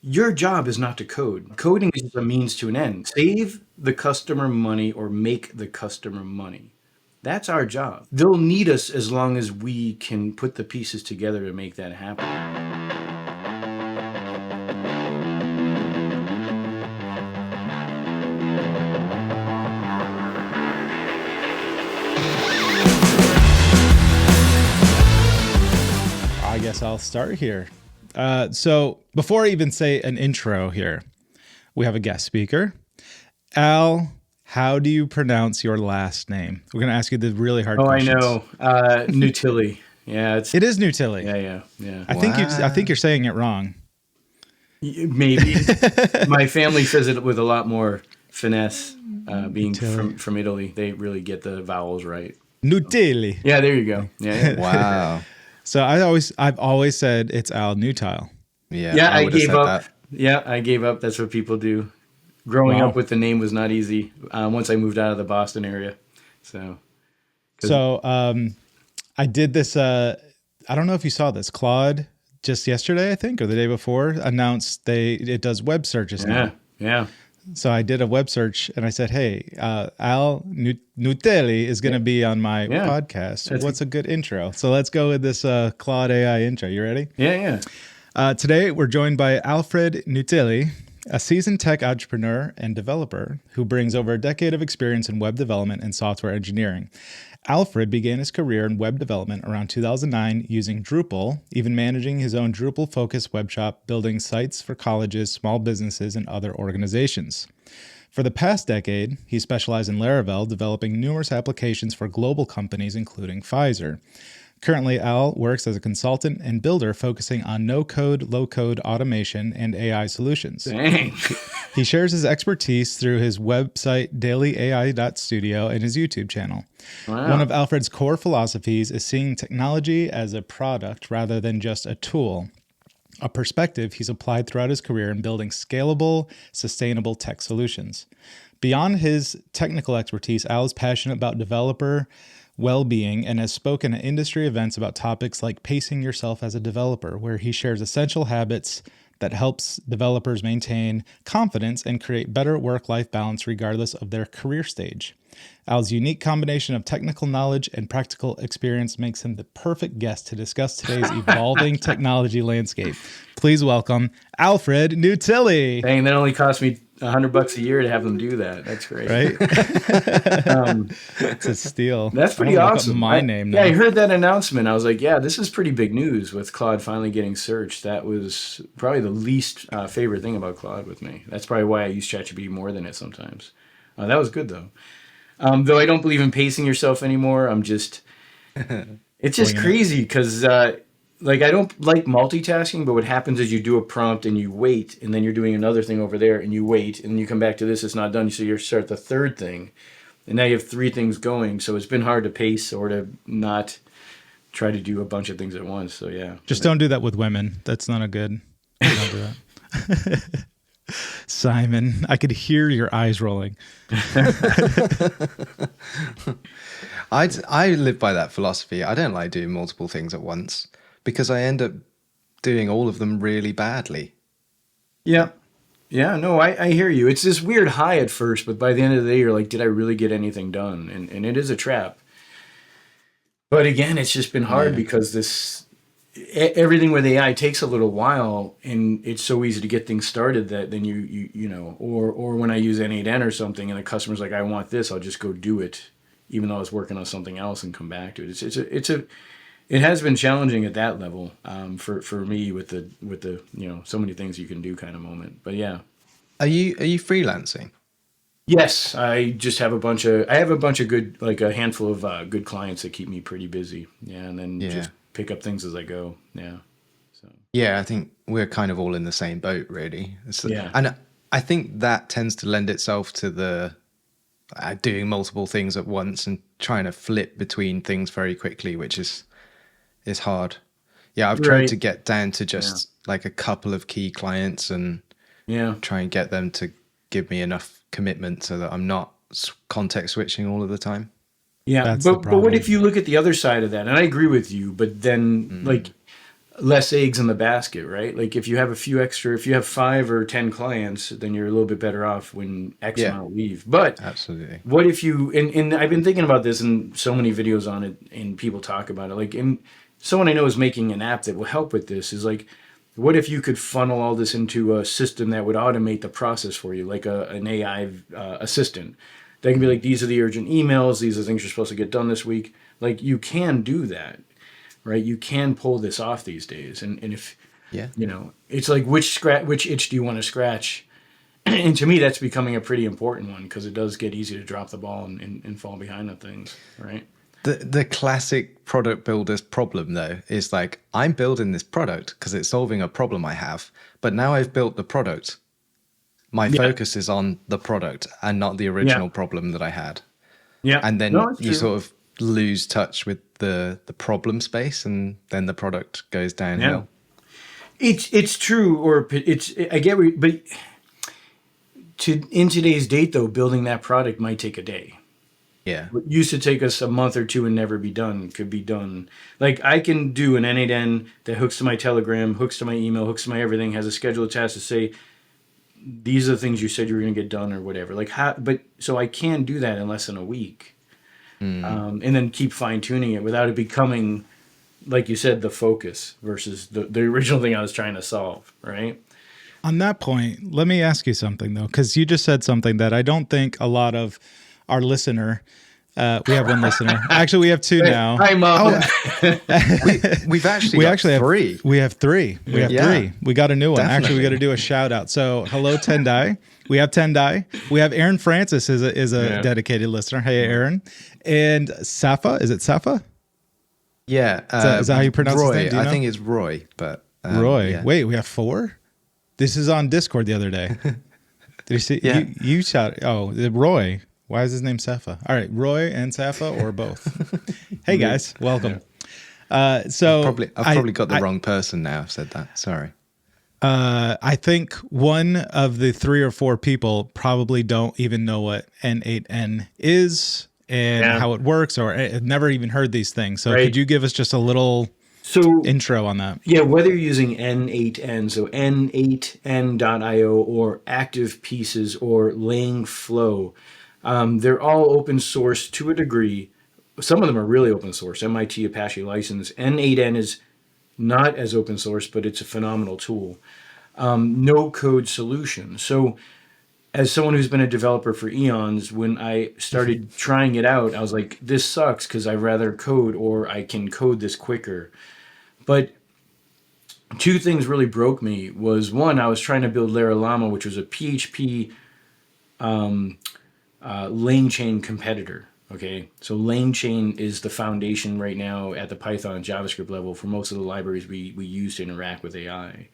your job is not to code. Coding is a means to an end. Save the customer money or make the customer money. That's our job. They'll need us as long as we can put the pieces together to make that happen. I guess I'll start here. So before I even say an intro here, we have a guest speaker. Al, how do you pronounce your last name? We're going to ask you the really hard questions. Oh, I know. Nutile. Yeah, it is Nutile. Yeah. I think you're saying it wrong. Maybe. My family says it with a lot more finesse, being from Italy. They really get the vowels right. Nutile. Yeah, there you go. Yeah. Wow. So I've always said it's Al Nutile. Yeah, I gave up. Yeah, I gave up. That's what people do. Growing up with the name was not easy. Once I moved out of the Boston area, so I did this. I don't know if you saw this. Claude just yesterday, I think, or the day before, announced it does web searches now. Yeah. So I did a web search and I said, "Hey, Al Nutile is going to be on my podcast. What's a good intro?" So let's go with this Claude AI intro. You ready? Yeah. Today we're joined by Alfred Nutile, a seasoned tech entrepreneur and developer who brings over a decade of experience in web development and software engineering. Alfred began his career in web development around 2009 using Drupal, even managing his own Drupal-focused web shop, building sites for colleges, small businesses, and other organizations. For the past decade, he specialized in Laravel, developing numerous applications for global companies, including Pfizer. Currently, Al works as a consultant and builder focusing on no-code, low-code automation and AI solutions. Dang. He shares his expertise through his website, dailyai.studio, and his YouTube channel. Wow. One of Alfred's core philosophies is seeing technology as a product rather than just a tool, a perspective he's applied throughout his career in building scalable, sustainable tech solutions. Beyond his technical expertise, Al is passionate about developer well-being and has spoken at industry events about topics like pacing yourself as a developer, where he shares essential habits that helps developers maintain confidence and create better work-life balance regardless of their career stage. Al's unique combination of technical knowledge and practical experience makes him the perfect guest to discuss today's evolving technology landscape. Please welcome Alfred Nutile. Dang, that only cost me $100 a year to have them do that. That's great. Right? It's a steal. That's pretty awesome. My name now. Yeah, I heard that announcement. I was like, yeah, this is pretty big news with Claude finally getting searched. That was probably the least favorite thing about Claude with me. That's probably why I use ChatGPT more than it sometimes. That was good, though. Though I don't believe in pacing yourself anymore. It's just crazy because I don't like multitasking, but what happens is you do a prompt and you wait, and then you're doing another thing over there and you wait, and then you come back to this, it's not done. So you start the third thing, and now you have three things going. So it's been hard to pace or to not try to do a bunch of things at once. So yeah. Just don't do that with women. That's not a good. Don't do that. Simon, I could hear your eyes rolling. I live by that philosophy. I don't like doing multiple things at once because I end up doing all of them really badly. Yeah. No, I hear you. It's this weird high at first, but by the end of the day, you're like, did I really get anything done? And it is a trap. But again, it's just been hard because everything with AI takes a little while, and it's so easy to get things started that then you know, or when I use N8N or something and the customer's like, I want this, I'll just go do it, even though I was working on something else, and come back to it. It has been challenging at that level for me with the so many things you can do kind of moment. But yeah. Are you freelancing? Yes, I just have a bunch of good, like a handful of good clients that keep me pretty busy. Yeah, and then just pick up things as I go. Yeah. So. Yeah, I think we're kind of all in the same boat, really. And I think that tends to lend itself to the doing multiple things at once and trying to flip between things very quickly, which is hard. Yeah, I've tried to get down to just like a couple of key clients and try and get them to give me enough commitment so that I'm not context switching all of the time. Yeah, but what if you look at the other side of that? And I agree with you, but then like less eggs in the basket, right? Like if you have if you have 5 or 10 clients, then you're a little bit better off when X Yeah, amount leave. But absolutely. what if you, and I've been thinking about this and so many videos on it and people talk about it. Like, someone I know is making an app that will help with this is like, what if you could funnel all this into a system that would automate the process for you, like an AI assistant that can be like, these are the urgent emails, these are things you're supposed to get done this week. Like, you can do that, right? You can pull this off these days. And if, Yeah. it's like, which itch do you want to scratch? And to me, that's becoming a pretty important one because it does get easy to drop the ball and fall behind on things, right? The classic product builder's problem, though, is like, I'm building this product because it's solving a problem I have, but now I've built the product. My Yeah. focus is on the product and not the Yeah. original problem that I had. Yeah. And then No, it's you true. sort of lose touch with the problem space, and then the product goes downhill. Yeah. It's true, or I get where, but in today's date though, building that product might take a day. Yeah. What used to take us a month or two and never be done could be done. Like, I can do an N8N that hooks to my Telegram, hooks to my email, hooks to my everything, has a schedule of tasks to say, these are the things you said you were going to get done or whatever. Like, so I can do that in less than a week. And then keep fine tuning it without it becoming, like you said, the focus versus the original thing I was trying to solve, right? On that point, let me ask you something though, because you just said something that I don't think a lot of our listener. We have one listener. Actually, we have two now. Hi, Mom. We've actually got three. We have three. We have three. We got a new one. Definitely. Actually, we got to do a shout out. So, hello, Tendai. We have Tendai. We have Aaron Francis is a dedicated listener. Hey, Aaron. And Safa. Is it Safa? Yeah. Is that how you pronounce Roy. his name? Do you know? I think it's Roy, but Roy. Yeah. Wait, we have 4? This is on Discord the other day. Did you see? Yeah. You shout. Oh, Roy. Why is his name Safa? All right, Roy and Safa or both. Hey guys, welcome. So I've probably got the wrong person now. I've said that. Sorry. I think one of the 3 or 4 people probably don't even know what N8N is and how it works, or have never even heard these things. So could you give us just a little intro on that? Yeah, whether you're using N8N, so N8N.io or Active Pieces or Laying Flow, they're all open source to a degree. Some of them are really open source, MIT Apache license. N8N is not as open source, but it's a phenomenal tool. No code solution. So as someone who's been a developer for eons, when I started trying it out, I was like, this sucks because I'd rather code or I can code this quicker. But 2 things really broke me. Was one, I was trying to build Llama, which was a PHP lane chain competitor. Okay, so lane chain is the foundation right now at the Python JavaScript level for most of the libraries we use to interact with AI.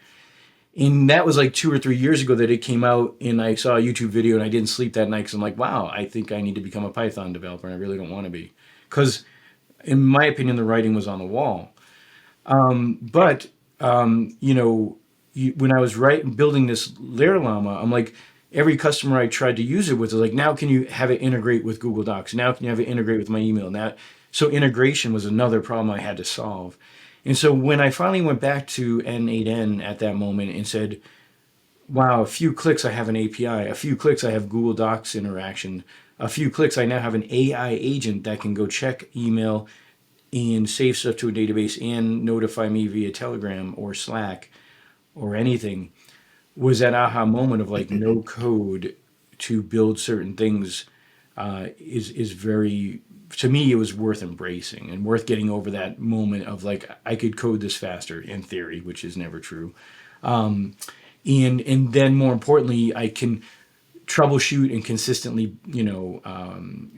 And that was like 2 or 3 years ago that it came out, and I saw a YouTube video and I didn't sleep that night because I'm like, wow, I think I need to become a Python developer, and I really don't want to be. Because in my opinion, the writing was on the wall. But when I was building this Llama, I'm like, every customer I tried to use it with was like, now can you have it integrate with Google Docs? Now can you have it integrate with my email? So integration was another problem I had to solve. And so when I finally went back to N8N at that moment and said, wow, a few clicks, I have an API. A few clicks, I have Google Docs interaction. A few clicks, I now have an AI agent that can go check email and save stuff to a database and notify me via Telegram or Slack or anything, was that aha moment of like, no code to build certain things is very, to me, it was worth embracing and worth getting over that moment of like, I could code this faster in theory, which is never true. And then more importantly, I can troubleshoot and consistently,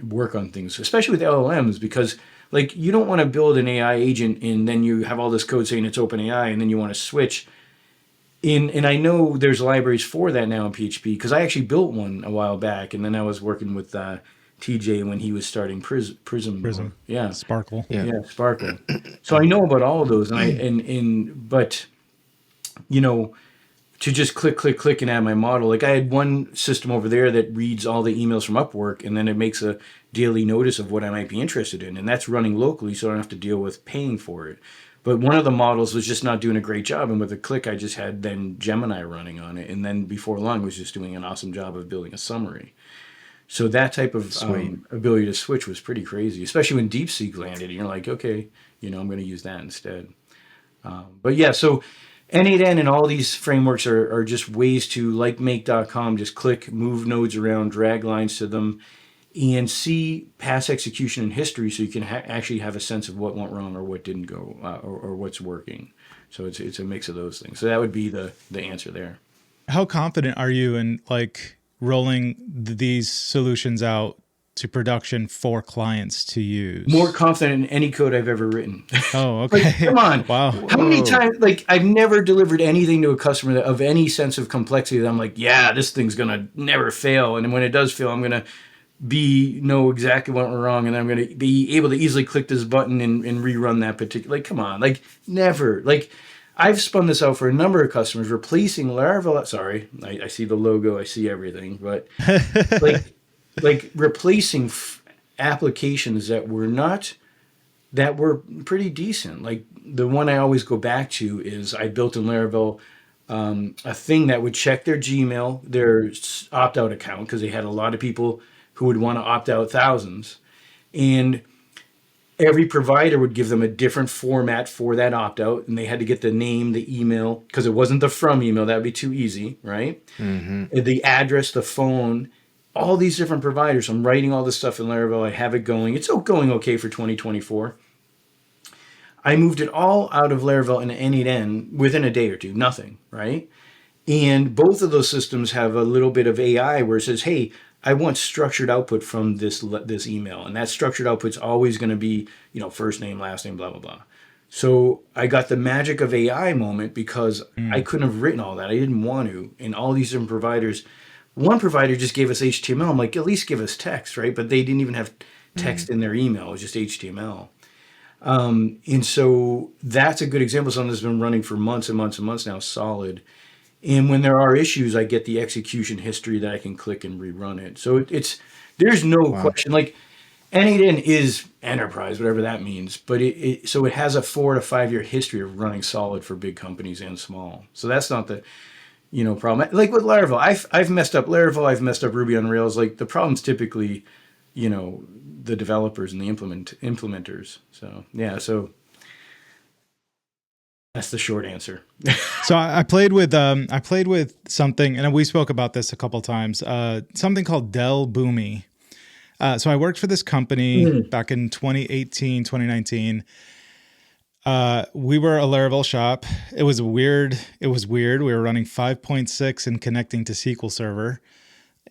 work on things, especially with LLMs, because like, you don't want to build an AI agent and then you have all this code saying it's OpenAI and then you want to switch. And I know there's libraries for that now in PHP, because I actually built one a while back, and then I was working with TJ when he was starting Prism. Yeah. Sparkle. Yeah, Sparkle. So I know about all of those, but to just click and add my model. Like, I had one system over there that reads all the emails from Upwork, and then it makes a daily notice of what I might be interested in, and that's running locally, so I don't have to deal with paying for it. But one of the models was just not doing a great job, and with a click, I just had then Gemini running on it, and then before long was just doing an awesome job of building a summary. So that type of ability to switch was pretty crazy, especially when DeepSeek landed. And you're like, okay, I'm going to use that instead. But yeah, so N8N and all these frameworks are just ways to, like make.com, just click, move nodes around, drag lines to them, and see past execution in history, so you can actually have a sense of what went wrong or what didn't go, or what's working. So it's a mix of those things. So that would be the answer there. How confident are you in like rolling these solutions out to production for clients to use? More confident in any code I've ever written. Oh, okay. Like, come on. Wow. How many times, like, I've never delivered anything to a customer that, of any sense of complexity, that I'm like, yeah, this thing's going to never fail. And when it does fail, I'm going to know exactly what went wrong. And I'm going to be able to easily click this button and rerun that particular, like, come on, like, never. Like, I've spun this out for a number of customers, replacing Laravel. Sorry, I see the logo, I see everything, but like replacing applications that were pretty decent. Like the one I always go back to is I built in Laravel a thing that would check their Gmail, their opt-out account, because they had a lot of people who would want to opt out, thousands, and every provider would give them a different format for that opt-out, and they had to get the name, the email, because it wasn't the from email. That would be too easy, right? Mm-hmm. The address, the phone, all these different providers. I'm writing all this stuff in Laravel. I have it going. It's going okay for 2024. I moved it all out of Laravel into N8N within a day or two. Nothing, right? And both of those systems have a little bit of AI where it says, hey, I want structured output from this email. And that structured output's always going to be, first name, last name, blah, blah, blah. So I got the magic of AI moment because I couldn't have written all that. I didn't want to. And all these different providers, one provider just gave us HTML. I'm like, at least give us text, right? But they didn't even have text in their email. It was just HTML. And so that's a good example of something that's been running for months and months and months now, solid. And when there are issues, I get the execution history that I can click and rerun it. So there's no question. Like N8N is enterprise, whatever that means. But so it has a 4 to 5 year history of running solid for big companies and small. So that's not the problem. Like with Laravel, I've messed up Laravel. I've messed up Ruby on Rails. Like the problem's typically, the developers and the implementers. So yeah. So that's the short answer. So I played with something, and we spoke about this a couple times. Something called Dell Boomi. So I worked for this company back in 2018, 2019. We were a Laravel shop. It was weird. We were running 5.6 and connecting to SQL Server,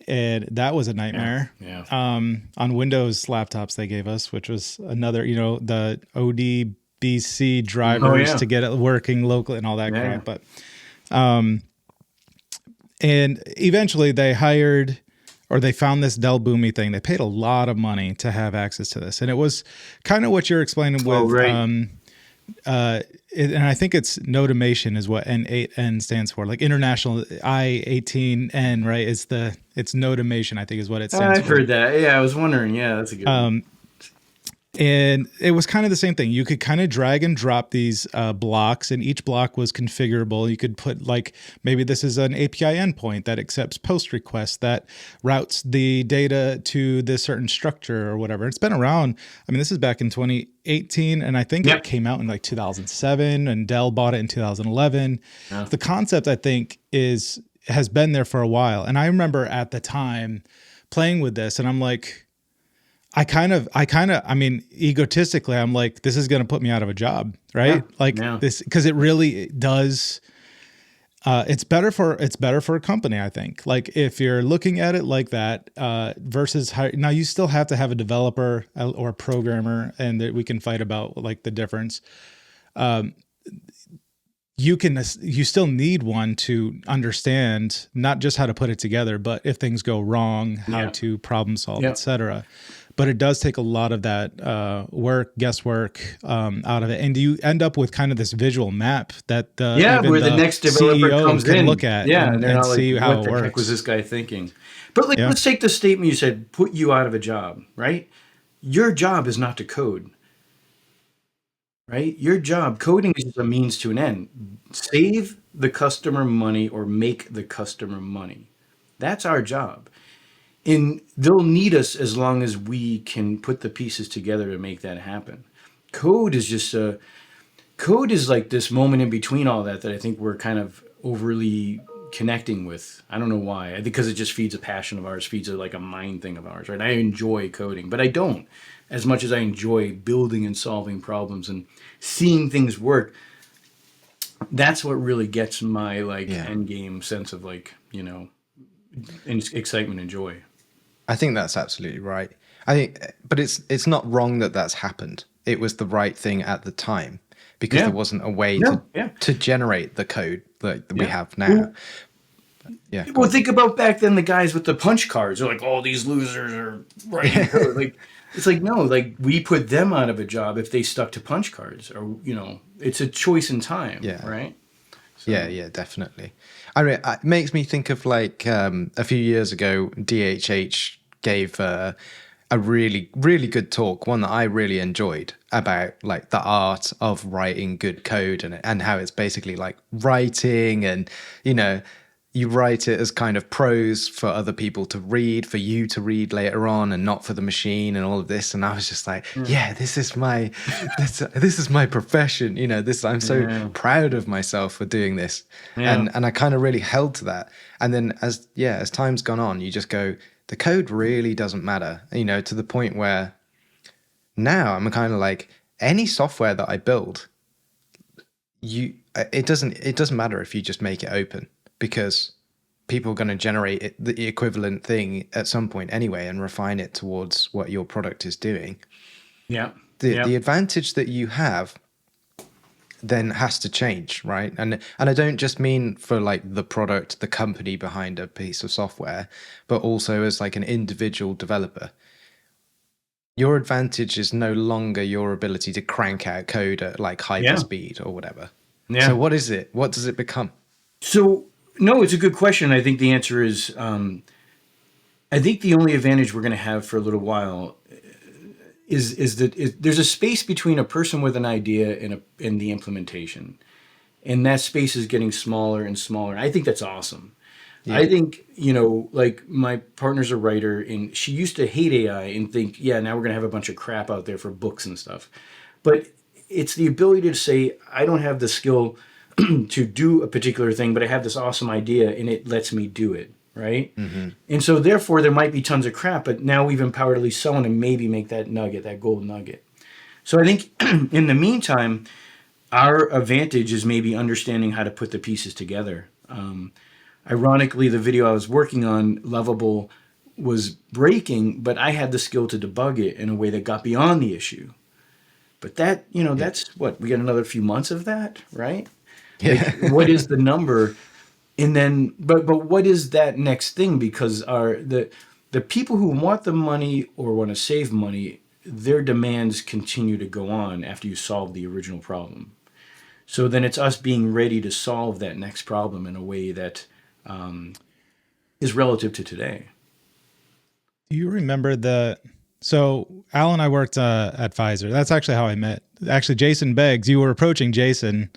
and that was a nightmare. Yeah. On Windows laptops they gave us, which was another, the ODBC drivers to get it working locally and all that crap. But, and eventually they hired, or they found this Dell Boomi thing. They paid a lot of money to have access to this. And it was kind of what you're explaining with, and I think it's Notamation is what N8N stands for, like International I18N, right? It's Notamation, I think is what it stands for. I've heard that. Yeah, I was wondering. Yeah, that's a good one. And it was kind of the same thing. You could kind of drag and drop these blocks, and each block was configurable. You could put like, maybe this is an API endpoint that accepts post requests that routes the data to this certain structure or whatever. It's been around. I mean, this is back in 2018, and I think it came out in like 2007, and Dell bought it in 2011. Yeah. The concept, I think, has been there for a while. And I remember at the time playing with this, and I'm like, I mean, egotistically, I'm like, this is going to put me out of a job, right? This, because it really does. It's better for a company, I think. Like if you're looking at it like that, versus now you still have to have a developer or a programmer, and that we can fight about like the difference. You still need one to understand not just how to put it together, but if things go wrong, how to problem solve, etc. But it does take a lot of that guesswork out of it, and you end up with kind of this visual map that where the next developer CEO comes can in, look at, and see like, how what it the works. heck was this guy thinking? But like, let's take the statement you said: put you out of a job, right? Your job is not to code. right? Your job, coding is just a means to an end. Save the customer money or make the customer money. That's our job. And they'll need us as long as we can put the pieces together to make that happen. Code is just a code is like this moment in between all that I think we're kind of overly connecting with. I don't know why. I think because it just feeds a passion of ours, feeds a, like a mind thing of ours, right? I enjoy coding, but I don't as much as I enjoy building and solving problems and seeing things work. That's what really gets my like Yeah. end game sense of like, excitement and joy. I think that's absolutely right. I think, but it's not wrong that that's happened. It was the right thing at the time because there Yeah. wasn't a way No. Yeah. to generate the code that we Yeah. have now. Well, Yeah, go well, on. think about back then the guys with the punch cards. They're like, "Oh, these losers are writing code." Like, it's like no, like we put them out of a job if they stuck to punch cards, or it's a choice in time, Yeah. right? Yeah, yeah, definitely. I mean, it makes me think of like a few years ago, DHH gave a really, really good talk, one that I really enjoyed about like the art of writing good code and how it's basically like writing and, you know, you write it as kind of prose for other people to read, for you to read later on, and not for the machine and all of this. And I was just like, yeah, this is my profession. You know, this I'm so Yeah, proud of myself for doing this. yeah, And I kind of really held to that. And then as time's gone on, you just go, the code really doesn't matter, you know, to the point where now I'm kind of like any software that I build, it doesn't matter if you just make it open because people are going to generate the equivalent thing at some point anyway and refine it towards what your product is doing. yeah, yeah, The advantage that you have then has to change, right? And I don't just mean for like the product, the company behind a piece of software, but also as like an individual developer. Your advantage is no longer your ability to crank out code at like hyper yeah, speed or whatever. So yeah. what is it? What does it become? So no, it's a good question. I think the answer is, I think the only advantage we're going to have for a little while is that there's a space between a person with an idea and the implementation, and that space is getting smaller and smaller. I think that's awesome. I Yeah. think, like my partner's a writer and she used to hate AI and think, yeah, now we're going to have a bunch of crap out there for books and stuff. But it's the ability to say, I don't have the skill to do a particular thing, but I have this awesome idea and it lets me do it. Right. Mm-hmm. And so therefore there might be tons of crap, but now we've empowered at least someone to maybe make that nugget, that gold nugget. So I think in the meantime, our advantage is maybe understanding how to put the pieces together. Ironically, the video I was working on, Lovable, was breaking, but I had the skill to debug it in a way that got beyond the issue. But that, Yeah. that's what we got another few months of that, right? Like, Yeah. what is the number? And then, but what is that next thing? Because the people who want the money or want to save money, their demands continue to go on after you solve the original problem. So then it's us being ready to solve that next problem in a way that is relative to today. Do you remember so Al and I worked at Pfizer. That's actually how I met. Actually, Jason Beggs, you were approaching Jason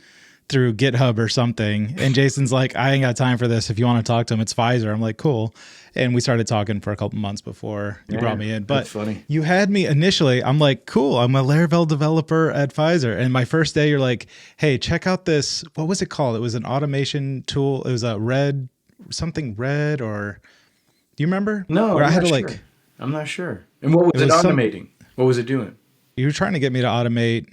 through GitHub or something. And Jason's like, I ain't got time for this. If you want to talk to him, it's Pfizer. I'm like, cool. And we started talking for a couple months before you brought me in. But That's funny. you had me initially, I'm like, cool, I'm a Laravel developer at Pfizer. And my first day, you're like, hey, check out this. What was it called? It was an automation tool. It was a something red, or do you remember? No, Where I'm I had not to sure. like, I'm not sure. And what was it it was automating? What was it doing? you were trying to get me to automate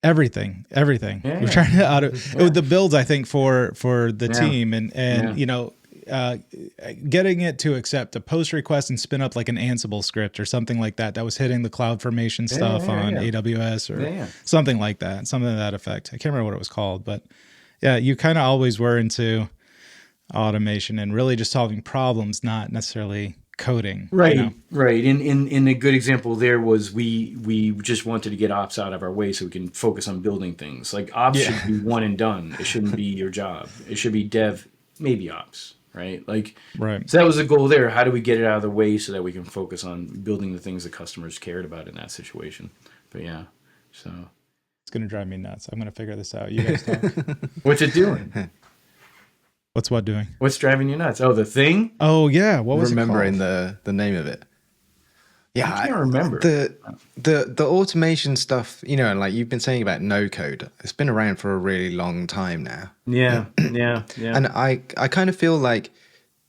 everything. Yeah, We're trying to it was the builds, I think, for the yeah, team, and yeah, getting it to accept a post request and spin up like an Ansible script or something like that was hitting the cloud formation stuff on AWS or something like that, something to that effect. I can't remember what it was called, but yeah, you kind of always were into automation and really just solving problems, not necessarily coding. Right, right. In a good example there was we just wanted to get ops out of our way so we can focus on building things. Like ops Yeah. should be one and done. It shouldn't be your job. It should be dev, maybe ops, right? Like, Right. so that was the goal there. How do we get it out of the way so that we can focus on building the things that customers cared about in that situation? But yeah, so going to drive me nuts. I'm going to figure this out. You guys talk. What's it doing? What's what doing? What's driving you nuts? Oh, the thing? Oh, yeah. What was remembering it the name of it. Yeah, I can't remember. The automation stuff, you know, and like you've been saying about no code, it's been around for a really long time now. Yeah. And I kind of feel like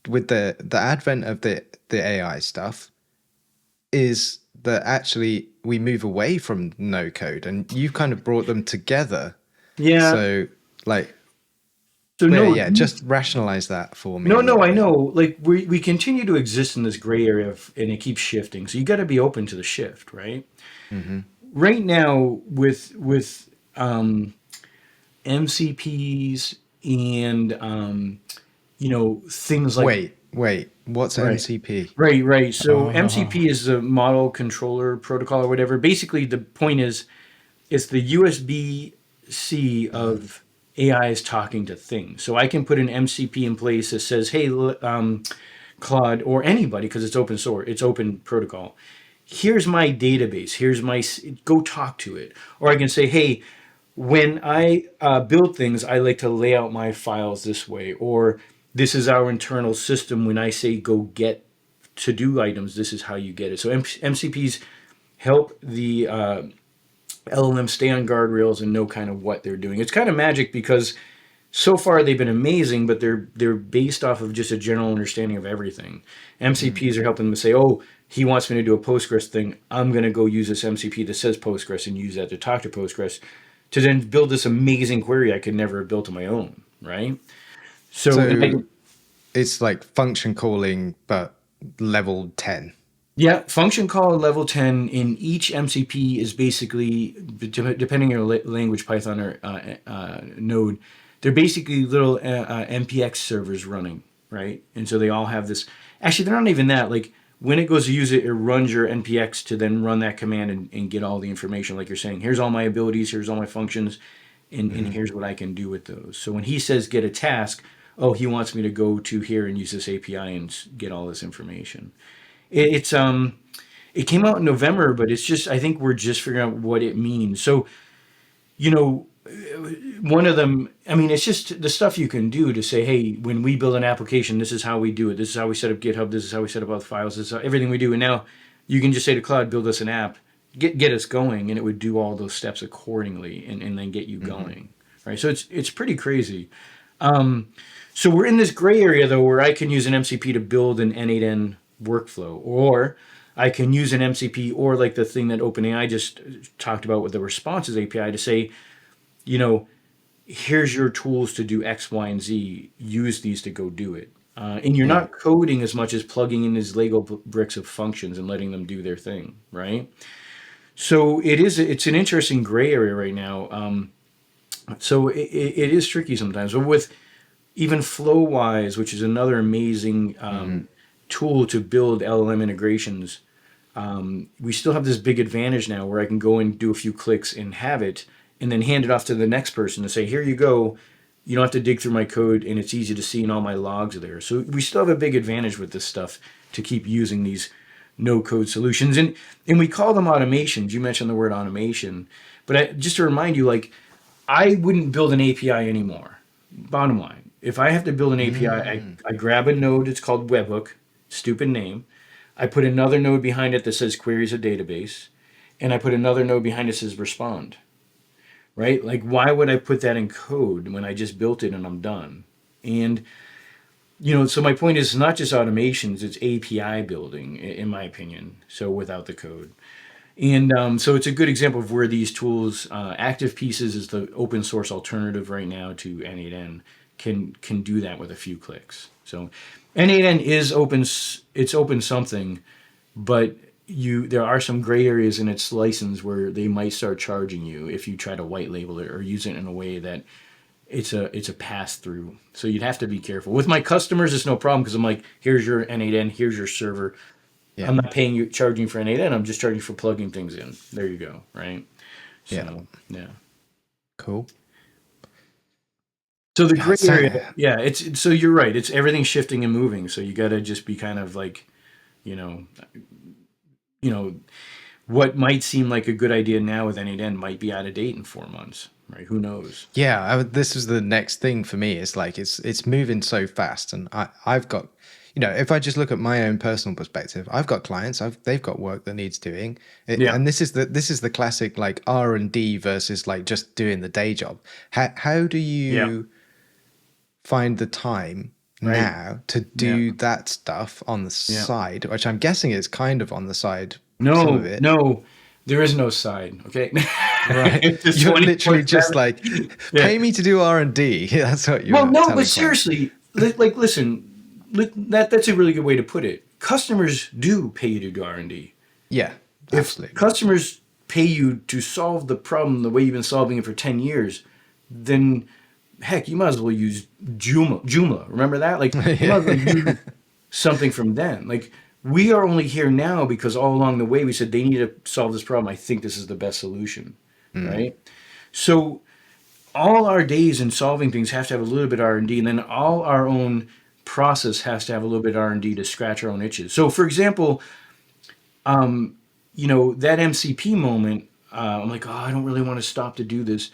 with the advent of the AI stuff is that actually we move away from no code, and you've kind of brought them together. Yeah. So like, So no, yeah, just rationalize that for me. no, I know. Like we continue to exist in this gray area and it keeps shifting. So you got to be open to the shift, right? Mm-hmm. Right now with MCPs and things like Wait, what's right. MCP? Right. So called? MCP is the model controller protocol or whatever. Basically, the point is it's the USB-C of AIs talking to things. So I can put an MCP in place that says, "Hey, Claude," or anybody, because it's open source, it's open protocol. Here's my database. Go talk to it. Or I can say, "Hey, when I build things, I like to lay out my files this way," or "This is our internal system. When I say go get to-do items, this is how you get it." So MCPs help the LLM stay on guardrails and know kind of what they're doing. It's kind of magic because so far they've been amazing, but they're based off of just a general understanding of everything. MCPs are helping them say, "Oh, he wants me to do a Postgres thing. I'm going to go use this MCP that says Postgres and use that to talk to Postgres to then build this amazing query I could never have built on my own," right? So it's like function calling, but level 10. Yeah, function call level 10 in each MCP is basically, depending on your language, Python or Node, they're basically little MPX servers running, right? And so they all have this. Actually, they're not even that. Like when it goes to use it, it runs your NPX to then run that command and get all the information. Like you're saying, here's all my abilities, here's all my functions, and here's what I can do with those. So when he says get a task, oh, he wants me to go to here and use this API and get all this information. It came out in November, but it's just I think we're just figuring out what it means. So, you know, one of them, I mean, it's just the stuff you can do to say, hey, when we build an application, this is how we do it. This is how we set up GitHub. This is how we set up all the files. This is everything we do. And now you can just say to Cloud, build us an app, get us going, and it would do all those steps accordingly and then get you going. Right. So it's pretty crazy. So we're in this gray area though, where I can use an MCP to build an N8N workflow, or I can use an MCP or like the thing that OpenAI just talked about with the responses API to say, you know, here's your tools to do X, Y, and Z. Use these to go do it. And you're not coding as much as plugging in these Lego bricks of functions and letting them do their thing, right? So it's an interesting gray area right now. So it is tricky sometimes. But with even FlowWise, which is another amazing tool to build LLM integrations, we still have this big advantage now where I can go and do a few clicks and have it, and then hand it off to the next person to say, here you go. You don't have to dig through my code, and it's easy to see, and all my logs are there. So we still have a big advantage with this stuff to keep using these no-code solutions. And we call them automations. You mentioned the word automation. But just to remind you, like, I wouldn't build an API anymore. Bottom line. If I have to build an API, I grab a node. It's called webhook. Stupid name. I put another node behind it that says queries a database. And I put another node behind it that says respond. Right? Like, why would I put that in code when I just built it and I'm done? And, you know, so my point is not just automations, it's API building, in my opinion. So without the code. And so it's a good example of where these tools, Active Pieces is the open source alternative right now to N8N, can do that with a few clicks. So N8N is open, it's open something, but there are some gray areas in its license where they might start charging you if you try to white label it or use it in a way that it's a pass through. So you'd have to be careful. With my customers, it's no problem because I'm like, here's your N8N, here's your server. Yeah. I'm not paying you, charging for N8N. I'm just charging for plugging things in. There you go. Right. So, yeah. Cool. So the gray area, it's so you're right. It's everything's shifting and moving. So you got to just be kind of like, you know, what might seem like a good idea now with N8N might be out of date in 4 months, right? Who knows? Yeah, this is the next thing for me. It's like it's moving so fast, and I've got, if I just look at my own personal perspective, I've got clients, they've got work that needs doing, Yeah, and this is the classic like R&D versus like just doing the day job. How do yeah, you find the time right, now to yeah, do that stuff on the yeah. side, which I'm guessing is kind of on the side, some of No, it, no, there is no side. Okay, right? it's just You're literally 24/7. just like, Yeah. pay me to do R&D. That's what Well, you're no, but telling clients. seriously, like, listen, that's a really good way to put it. Customers do pay you to do R&D. Yeah, If absolutely. customers pay you to solve the problem the way you've been solving it for 10 years, then heck, you might as well use Joomla. Remember that? Like, you might as well Yeah. use something from then. Like, we are only here now because all along the way we said they need to solve this problem. I think this is the best solution, right? So all our days in solving things have to have a little bit R&D, and then all our own process has to have a little bit R&D to scratch our own itches. So, for example, that MCP moment, I'm like, oh, I don't really want to stop to do this.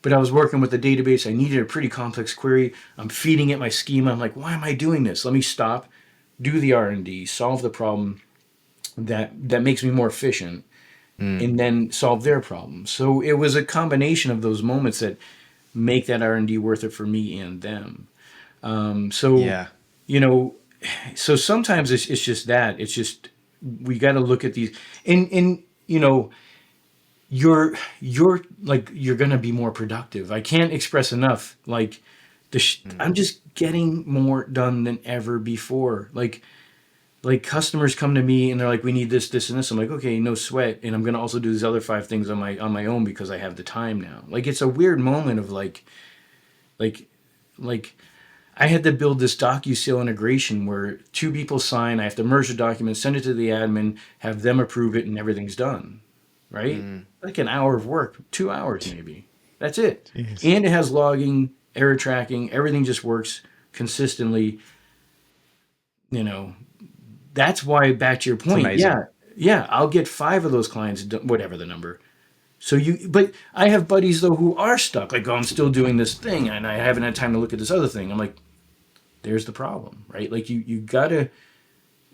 But I was working with the database. I needed a pretty complex query. I'm feeding it my schema. I'm like, why am I doing this? Let me stop, do the R&D, solve the problem that makes me more efficient, and then solve their problem. So it was a combination of those moments that make that R&D worth it for me and them. So, Yeah. you know, so sometimes it's just that. It's just we got to look at these and you're like you're gonna be more productive. I can't express enough. Like I'm just getting more done than ever before. Like customers come to me and they're like, we need this, this, and this. I'm like, okay, no sweat, and I'm gonna also do these other 5 things on my own because I have the time now. Like it's a weird moment of like like I had to build this DocuSign integration where two people sign. I have to merge the document, send it to the admin, have them approve it, and everything's done. Right? Like an hour of work, 2 hours maybe. That's it. Jeez. And it has logging, error tracking, everything just works consistently. You know, that's why, back to your It's point, amazing. yeah, I'll get 5 of those clients, whatever the number. But I have buddies though who are stuck. Like, oh, I'm still doing this thing, and I haven't had time to look at this other thing. I'm like, there's the problem, right? Like you gotta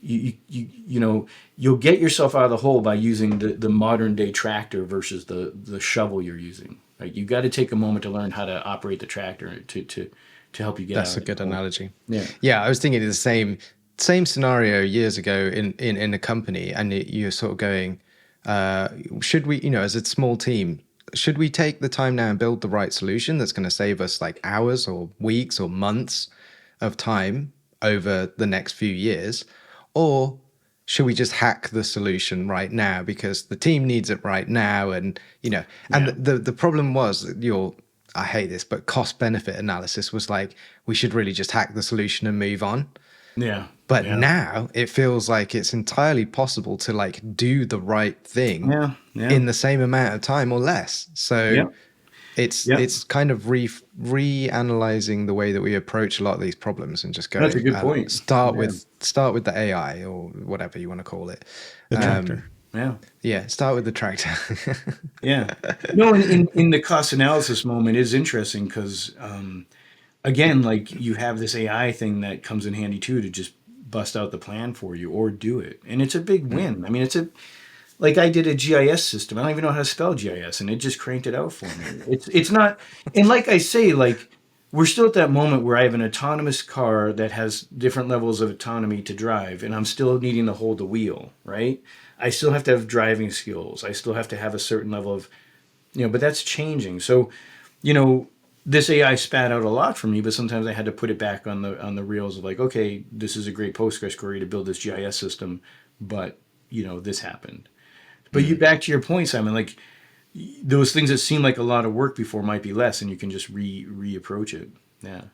you'll get yourself out of the hole by using the modern day tractor versus the shovel you're using. Right? You got to take a moment to learn how to operate the tractor to help you get That's out a of the good hole. analogy. Yeah. Yeah, I was thinking of the same scenario years ago in a company, and you're sort of going, should we, as a small team, should we take the time now and build the right solution that's going to save us like hours or weeks or months of time over the next few years, or should we just hack the solution right now because the team needs it right now? And and Yeah. the problem was I hate this, but cost benefit analysis was like, we should really just hack the solution and move on. Yeah. But Yeah. now it feels like it's entirely possible to like do the right thing Yeah. Yeah. in the same amount of time or less. So Yeah. Yeah. it's kind of reanalyzing the way that we approach a lot of these problems and just That's a going, good point. start Yeah. with the AI or whatever you want to call it. The tractor. Yeah. Yeah, start with the tractor. Yeah. No, in the cost analysis moment is interesting because again, like you have this AI thing that comes in handy too to just bust out the plan for you or do it. And it's a big win. I mean, like I did a GIS system. I don't even know how to spell GIS and it just cranked it out for me. It's not, and like I say, like we're still at that moment where I have an autonomous car that has different levels of autonomy to drive and I'm still needing to hold the wheel, right? I still have to have driving skills. I still have to have a certain level of, but that's changing. So, you know, this AI spat out a lot for me, but sometimes I had to put it back on the reels of like, okay, this is a great Postgres query to build this GIS system, but this happened. But you back to your point, Simon, like those things that seem like a lot of work before might be less, and you can just reapproach it. Yeah.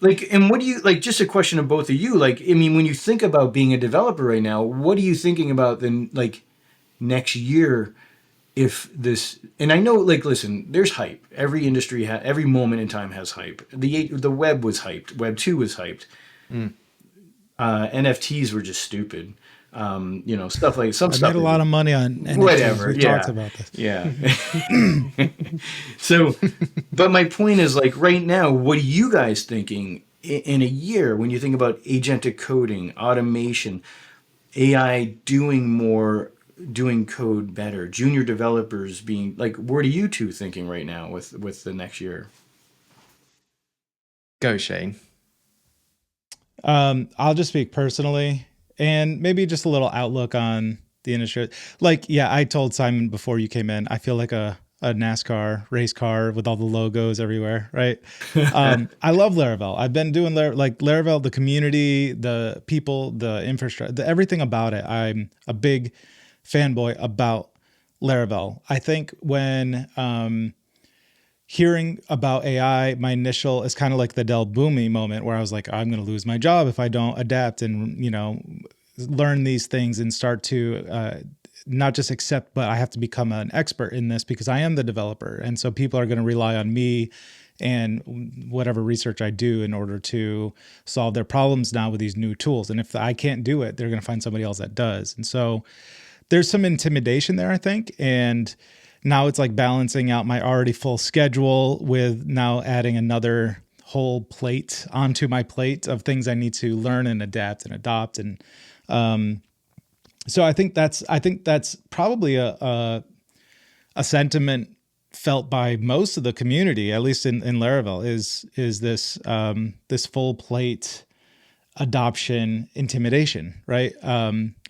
Like, and what do you like? Just a question of both of you. Like, I mean, when you think about being a developer right now, what are you thinking about then? Like next year, if this, and I know, like, listen, there's hype. Every industry, every moment in time has hype. The web was hyped. Web 2 was hyped. NFTs were just stupid. Stuff like some I stuff. made a lot of money on NFTs. Whatever. We've talked about this. Yeah. So, but my point is, like, right now, what are you guys thinking in a year when you think about agentic coding, automation, AI doing code better, junior developers being like, what are you two thinking right now with the next year? Go, Shane. I'll just speak personally and maybe just a little outlook on the industry. Like, yeah, I told Simon before you came in, I feel like a NASCAR race car with all the logos everywhere, right? I love Laravel. I've been doing Laravel, the community, the people, the infrastructure, everything about it. I'm a big fanboy about Laravel. I think when hearing about AI, my initial is kind of like the Del Boomi moment where I was like, I'm going to lose my job if I don't adapt and, learn these things and start to not just accept, but I have to become an expert in this because I am the developer. And so people are going to rely on me and whatever research I do in order to solve their problems now with these new tools. And if I can't do it, they're going to find somebody else that does. And so there's some intimidation there, I think. And now it's like balancing out my already full schedule with now adding another whole plate onto my plate of things I need to learn and adapt and adopt. And so I think that's probably a sentiment felt by most of the community, at least in Laravel, is this full plate adoption intimidation, right?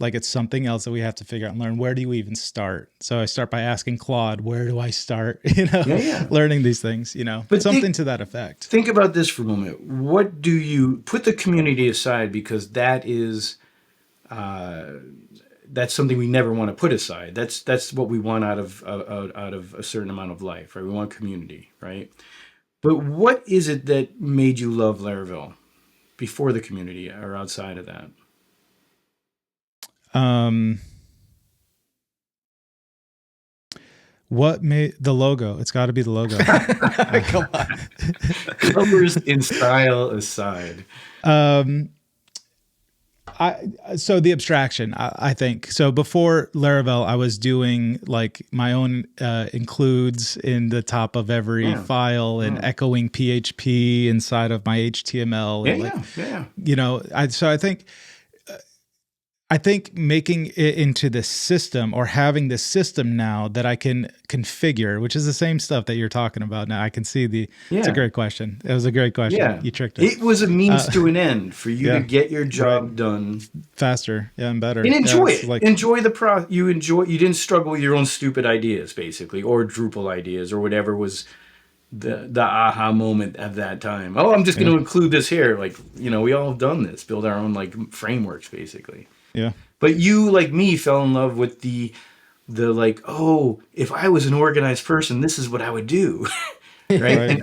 Like it's something else that we have to figure out and learn. Where do you even start? So I start by asking Claude, where do I start? Learning these things, but something to that effect. Think about this for a moment. What do you put the community aside, because that is that's something we never want to put aside. That's what we want out of a certain amount of life, right? We want community, right? But what is it that made you love Laravel before the community or outside of that? What made the logo? It's got to be the logo. Come on. Colors in style aside. So the abstraction, I think. So before Laravel, I was doing like my own includes in the top of every file and echoing PHP inside of my HTML. I think making it into this system or having this system now that I can configure, which is the same stuff that you're talking about now. I can see it's a great question. It was a great question. Yeah. You tricked us. It was a means to an end for you to get your job done faster. Yeah. And better. And enjoy it. Enjoy the process. You didn't struggle with your own stupid ideas, basically, or Drupal ideas or whatever was the aha moment at that time. Oh, I'm just going to include this here. Like, we all have done this, build our own like frameworks, basically. Yeah. But you, like me, fell in love with the like, oh, if I was an organized person, this is what I would do. Right?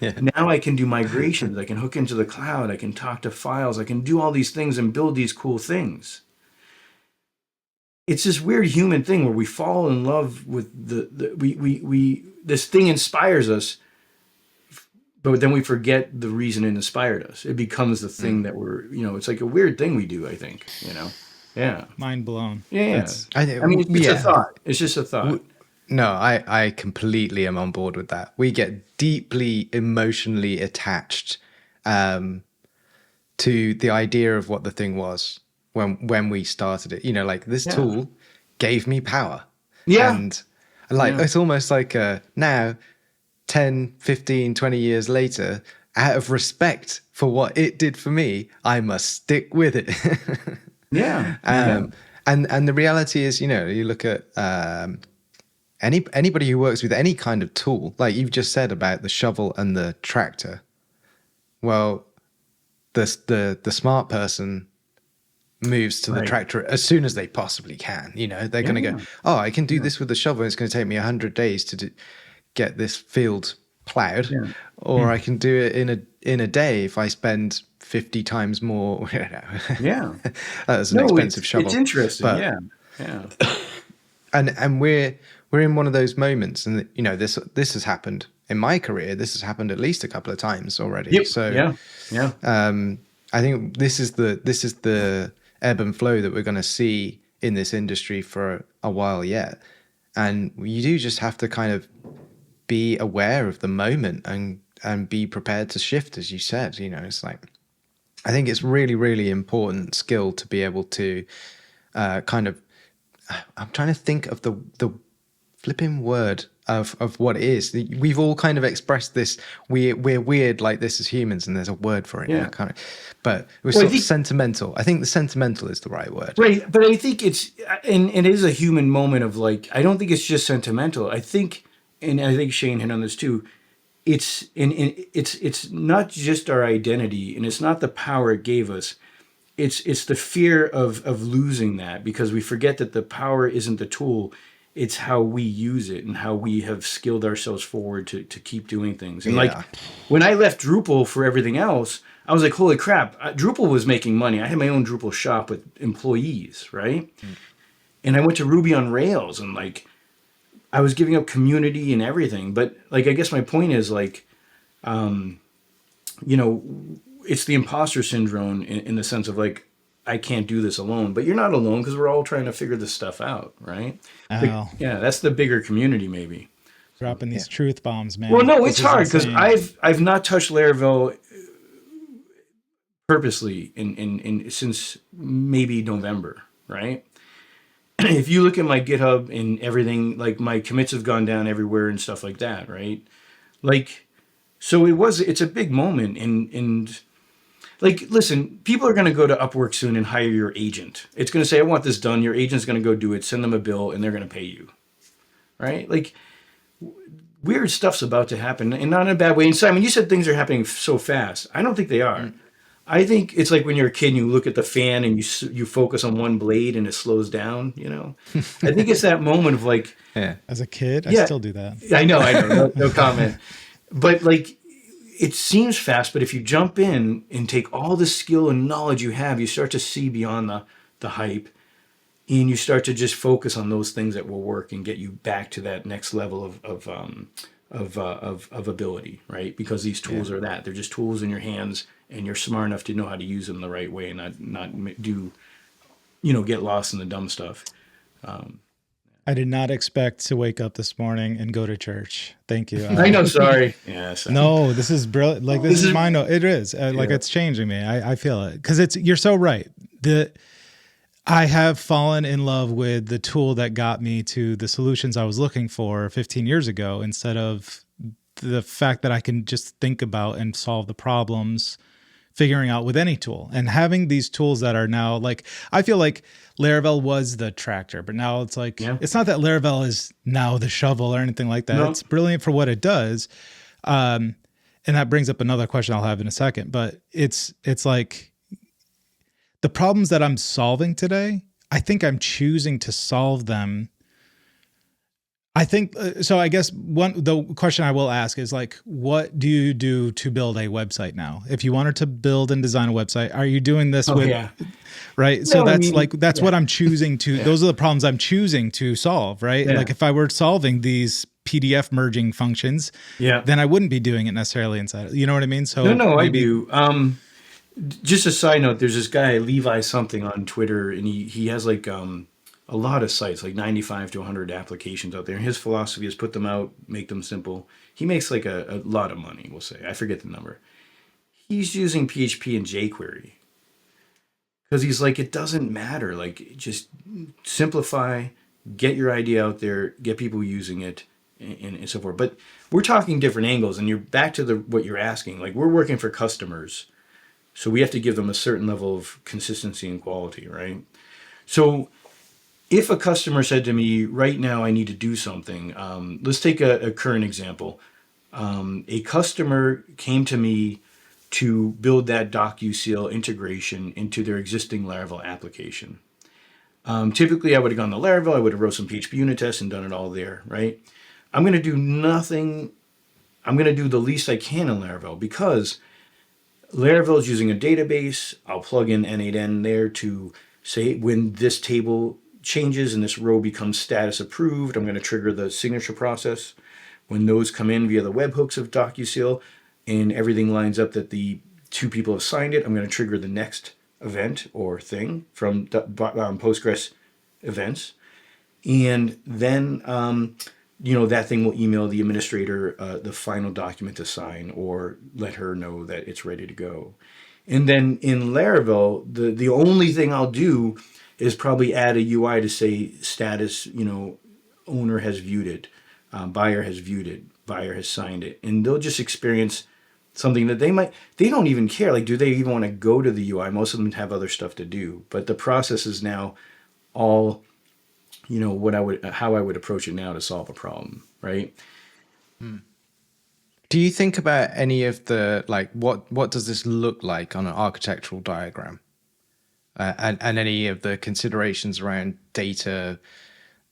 And now I can do migrations. I can hook into the cloud. I can talk to files. I can do all these things and build these cool things. It's this weird human thing where we fall in love with we this thing inspires us, but then we forget the reason it inspired us. It becomes the thing that we're, it's like a weird thing we do, I think, Yeah. Mind blown. Yeah. I mean, it's a thought. It's just a thought. No, I completely am on board with that. We get deeply emotionally attached to the idea of what the thing was when we started it. Like this tool gave me power. Yeah. And it's almost like now, 10, 15, 20 years later, out of respect for what it did for me, I must stick with it. And the reality is, you look at anybody who works with any kind of tool, like you've just said about the shovel and the tractor. Well, the smart person moves to the tractor as soon as they possibly can. They're going to go, oh, I can do this with the shovel. It's going to take me 100 days to get this field plowed, or I can do it in a day if I spend 50 times more. That's an expensive shovel. It's interesting. But, and we're in one of those moments, and this has happened in my career. This has happened at least a couple of times already. So I think this is the ebb and flow that we're going to see in this industry for a while yet. And you do just have to kind of be aware of the moment and be prepared to shift, as you said. You know, it's like, I think it's really, really important skill to be able to kind of, I'm trying to think of the flipping word of what it is. We've all kind of expressed this. We're weird like this as humans, and there's a word for it. Yeah. Kind of, but we're sort of sentimental. I think the sentimental is the right word. Right, but I think and it is a human moment of like, I don't think it's just sentimental. I think, and I think Shane hit on this too. It's not just our identity, and it's not the power it gave us. It's the fear of losing that, because we forget that the power isn't the tool. It's how we use it and how we have skilled ourselves forward to keep doing things. And like when I left Drupal for everything else, I was like, holy crap, Drupal was making money. I had my own Drupal shop with employees, right? And I went to Ruby on Rails, and like I was giving up community and everything. But like, I guess my point is like, you know, it's the imposter syndrome in the sense of like, I can't do this alone. But you're not alone, because we're all trying to figure this stuff out, right? Oh. Yeah, that's the bigger community maybe. Dropping these truth bombs, man. Well, no, it's hard because I've not touched Laravel purposely in since maybe November, right? If you look at my GitHub and everything, like my commits have gone down everywhere and stuff like that, right? Like, so it's a big moment, and like, listen, people are going to go to Upwork soon and hire your agent. It's going to say, I want this done. Your agent's going to go do it, send them a bill, and they're going to pay you, right? Like, weird stuff's about to happen, and not in a bad way. And Simon, you said things are happening so fast. I don't think they are. I think it's like when you're a kid and you look at the fan and you focus on one blade and it slows down, you know? I think it's that moment of like... Yeah. As a kid, I still do that. I know. No comment. But like, it seems fast, but if you jump in and take all the skill and knowledge you have, you start to see beyond the hype, and you start to just focus on those things that will work and get you back to that next level of ability, right? Because these tools are that. They're just tools in your hands, and you're smart enough to know how to use them the right way and not do, get lost in the dumb stuff. I did not expect to wake up this morning and go to church. Thank you. I know. Sorry. Yeah. Sorry. No, this is brilliant. Like, this is my note. It is like, it's changing me. I feel it, because you're so right. I have fallen in love with the tool that got me to the solutions I was looking for 15 years ago, instead of the fact that I can just think about and solve the problems figuring out with any tool. And having these tools that are now, like, I feel like Laravel was the tractor, but now it's like, it's not that Laravel is now the shovel or anything like that. No. It's brilliant for what it does. And that brings up another question I'll have in a second, but it's like the problems that I'm solving today, I think I'm choosing to solve them. I think, so I guess the question I will ask is like, what do you do to build a website now? If you wanted to build and design a website, are you doing this right? No, so that's what I'm choosing to, those are the problems I'm choosing to solve, right? Yeah. Like if I were solving these PDF merging functions, then I wouldn't be doing it necessarily inside. You know what I mean? So no, maybe, I do. Just a side note, there's this guy, Levi something on Twitter, and he has like, a lot of sites, like 95 to 100 applications out there. And his philosophy is put them out, make them simple. He makes like a lot of money, we'll say. I forget the number. He's using PHP and jQuery because he's like, it doesn't matter. Like, just simplify, get your idea out there, get people using it, and so forth. But we're talking different angles, and you're back to what you're asking. Like, we're working for customers, so we have to give them a certain level of consistency and quality, right? So if a customer said to me, right now I need to do something, let's take a current example. A customer came to me to build that DocuSeal integration into their existing Laravel application. Typically, I would have gone to Laravel, I would have wrote some PHP unit tests and done it all there, right? I'm going to do nothing. I'm going to do the least I can in Laravel, because Laravel is using a database. I'll plug in N8N there to say when this table changes and this row becomes status approved, I'm going to trigger the signature process. When those come in via the webhooks of DocuSeal and everything lines up that the two people have signed it, I'm going to trigger the next event or thing from Postgres events, and then that thing will email the administrator the final document to sign or let her know that it's ready to go. And then in Laravel, the only thing I'll do is probably add a UI to say status, owner has viewed it, buyer has viewed it, buyer has signed it, and they'll just experience something that they don't even care. Like, do they even want to go to the UI? Most of them have other stuff to do, but the process is now all, how I would approach it now to solve a problem, right? Do you think about any of the, like, what does this look like on an architectural diagram? And any of the considerations around data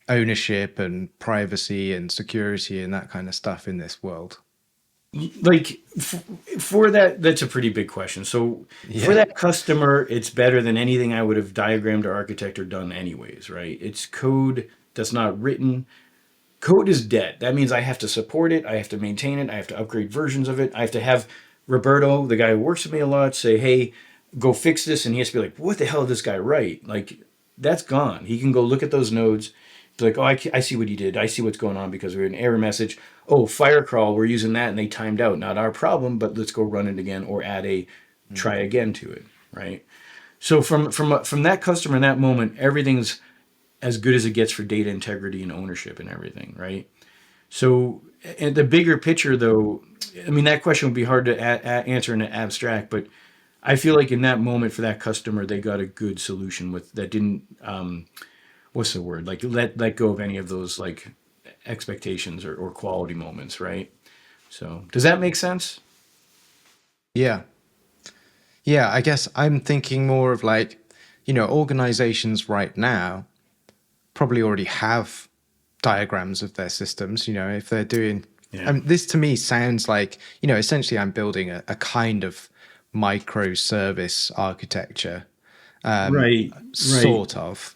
ownership and privacy and security and that kind of stuff in this world? Like for that's a pretty big question. So for that customer, it's better than anything I would have diagrammed or architect or done anyways, right? It's code that's not written. Code is dead. That means I have to support it. I have to maintain it. I have to upgrade versions of it. I have to have Roberto, the guy who works with me a lot, say, hey, go fix this. And he has to be like, what the hell did this guy write? Like, that's gone. He can go look at those nodes, be like, oh, I see what he did. I see what's going on because we had an error message. Oh, Firecrawl, we're using that and they timed out. Not our problem, but let's go run it again or add a try again to it, right? So from that customer in that moment, everything's as good as it gets for data integrity and ownership and everything, right? So, and the bigger picture, though, I mean, that question would be hard to answer in an abstract, but I feel like in that moment for that customer, they got a good solution with that didn't, what's the word? Like let go of any of those like expectations or quality moments, right? So, does that make sense? Yeah. Yeah, I guess I'm thinking more of like, organizations right now probably already have diagrams of their systems, if they're doing, this to me sounds like, essentially I'm building a kind of microservice architecture, Right, right, sort of,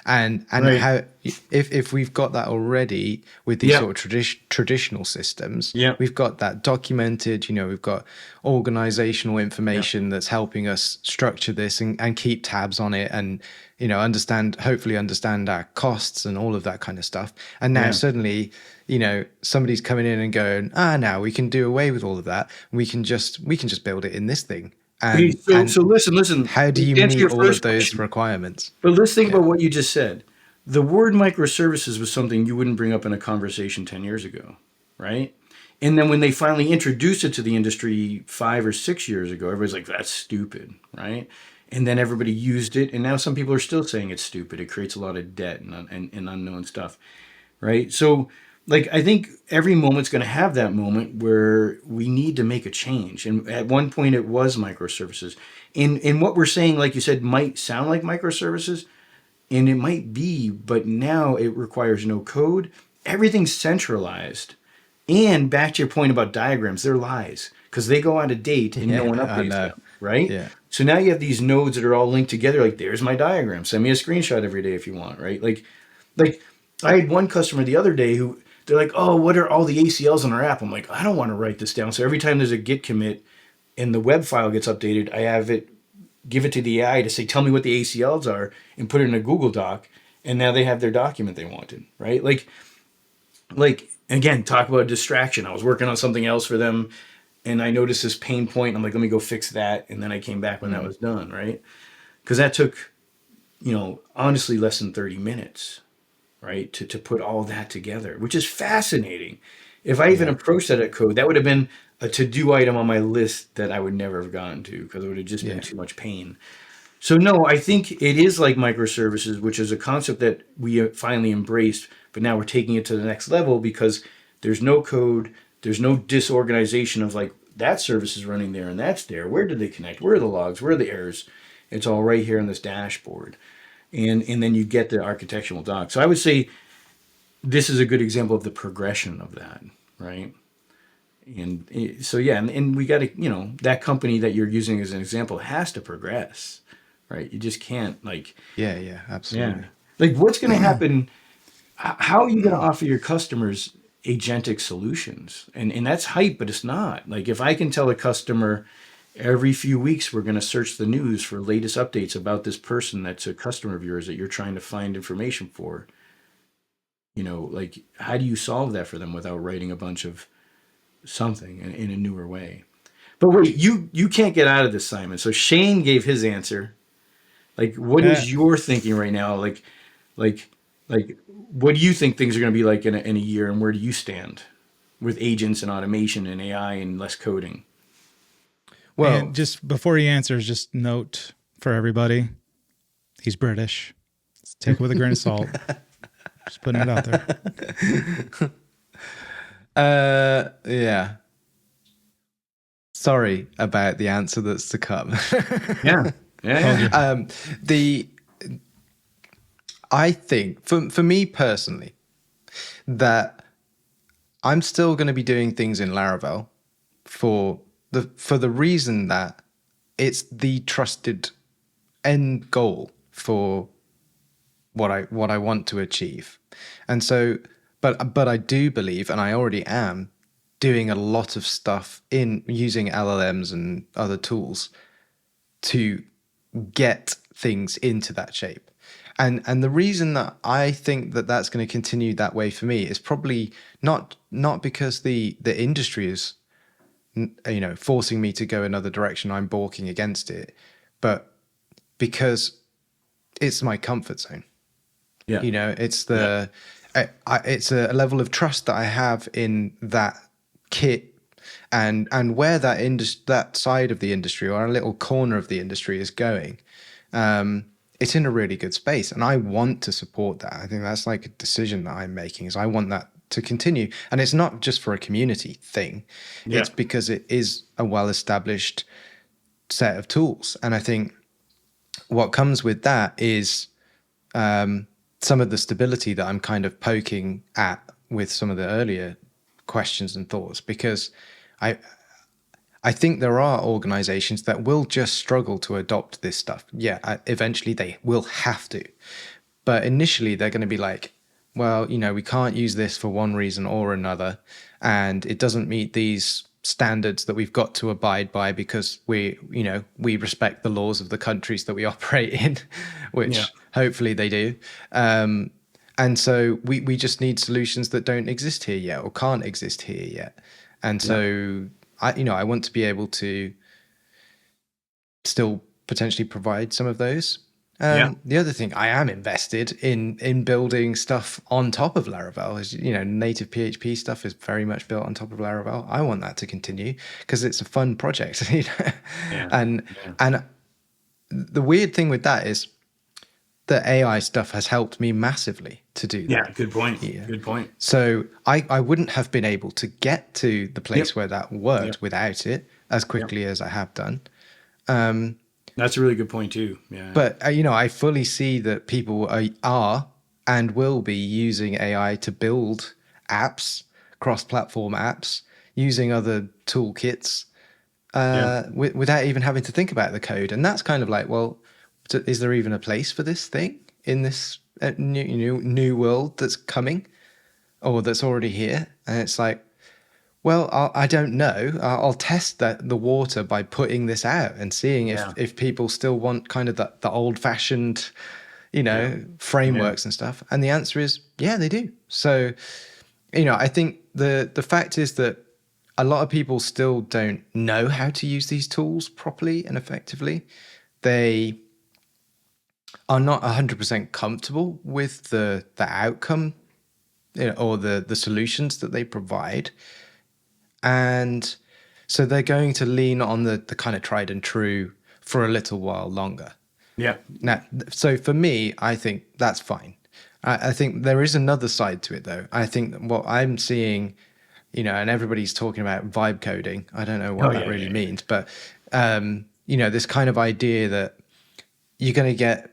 and right. how, if we've got that already with these Yeah, sort of traditional systems, yeah, we've got that documented, we've got organizational yeah, information that's helping us structure this and keep tabs on it and, hopefully understand our costs and all of that kind of stuff. And now yeah. suddenly, somebody's coming in and going, now we can do away with all of that. We can just build it in this thing. Okay, And so listen. how do you To answer meet your all of first those question, requirements? but let's think Yeah. about what you just said. The word microservices was something you wouldn't bring up in a conversation 10 years ago, right? And then when they finally introduced it to the industry 5 or 6 years ago, everybody's like, that's stupid, right? And then everybody used it, and now some people are still saying it's stupid. It creates a lot of debt and unknown stuff, right? So, like, I think every moment's going to have that moment where we need to make a change. And at one point, it was microservices. In what we're saying, like you said, might sound like microservices, and it might be, but now it requires no code. Everything's centralized. And back to your point about diagrams, they're lies because they go out of date and no Yeah, one I updates know. them, right? Yeah. So now you have these nodes that are all linked together. Like, there's my diagram. Send me a screenshot every day if you want, right? Like I had one customer the other day who they're like, "Oh, what are all the ACLs on our app?" I'm like, "I don't want to write this down." So every time there's a Git commit and the web file gets updated, I have it give it to the AI to say, "Tell me what the ACLs are," and put it in a Google Doc. And now they have their document they wanted, right? Like again, talk about a distraction. I was working on something else for them, and I noticed this pain point. I'm like, let me go fix that, and then I came back when that Mm. was done, right? Because that took, honestly, less than 30 minutes, right, to put all that together, which is fascinating. If I even Yeah. approached that at code, that would have been a to-do item on my list that I would never have gotten to because it would have just been Yeah. too much pain. So no, I think it is like microservices, which is a concept that we finally embraced, but now we're taking it to the next level because there's no code, there's no disorganization of like that service is running there and that's there. Where did they connect? Where are the logs? Where are the errors? It's all right here in this dashboard. And then you get the architectural doc. So I would say this is a good example of the progression of that, right? And so yeah, and we got to, that company that you're using as an example has to progress, right? You just can't like, Yeah. Yeah. yeah, Absolutely. like what's going to happen? How are you going to offer your customers agentic solutions? And that's hype, but it's not. Like if I can tell a customer every few weeks we're going to search the news for latest updates about this person that's a customer of yours that you're trying to find information for. Like, how do you solve that for them without writing a bunch of something in a newer way? But wait, you can't get out of this, Simon. So Shane gave his answer. Like, what Uh, is your thinking right now? Like, like, what do you think things are going to be like in a year, and where do you stand with agents and automation and AI and less coding? and Well, just before he answers, just note for everybody, he's British. Let's take it with a grain of salt. Just putting it out there. yeah. Sorry about the answer that's to come. Yeah, yeah. The I think for me personally that I'm still going to be doing things in Laravel for the reason that it's the trusted end goal for what I want to achieve. And so but I do believe, and I already am doing a lot of stuff in using LLMs and other tools to get things into that shape. And the reason that I think that that's going to continue that way for me is probably not because the industry is forcing me to go another direction, I'm balking against it, but because it's my comfort zone. Yeah. It's it's a level of trust that I have in that kit and where that side of the industry or a little corner of the industry is going. It's in a really good space, and I want to support that. I think that's like a decision that I'm making, is I want that to continue. And it's not just for a community thing. Yeah. It's because it is a well-established set of tools. And I think what comes with that is some of the stability that I'm kind of poking at with some of the earlier questions and thoughts, because I think there are organizations that will just struggle to adopt this stuff. Yeah, eventually they will have to. But initially they're going to be like, well, we can't use this for one reason or another. And it doesn't meet these standards that we've got to abide by because we respect the laws of the countries that we operate in, which hopefully they do. And so we just need solutions that don't exist here yet or can't exist here yet. And so I want to be able to still potentially provide some of those. The other thing, I am invested in building stuff on top of Laravel. Is native PHP stuff is very much built on top of Laravel. I want that to continue because it's a fun project. And the weird thing with that is the AI stuff has helped me massively to do that. Yeah, good point. Yeah. Good point. So I wouldn't have been able to get to the place where that worked without it as quickly as I have done. That's a really good point too. Yeah. But I fully see that people are and will be using AI to build apps, cross-platform apps, using other toolkits without even having to think about the code. And that's kind of like, well, is there even a place for this thing in this new world that's coming or that's already here? And it's like, well, I don't know. I'll test the water by putting this out and seeing if people still want kind of the old-fashioned, frameworks and stuff. And the answer is, yeah, they do. So, I think the fact is that a lot of people still don't know how to use these tools properly and effectively. They are not 100% comfortable with the outcome or the solutions that they provide. And so they're going to lean on the kind of tried and true for a little while longer. Yeah. Now, so for me, I think that's fine. I think there is another side to it, though. I think what I'm seeing, and everybody's talking about vibe coding. I don't know what that really means, but, this kind of idea that you're going to get,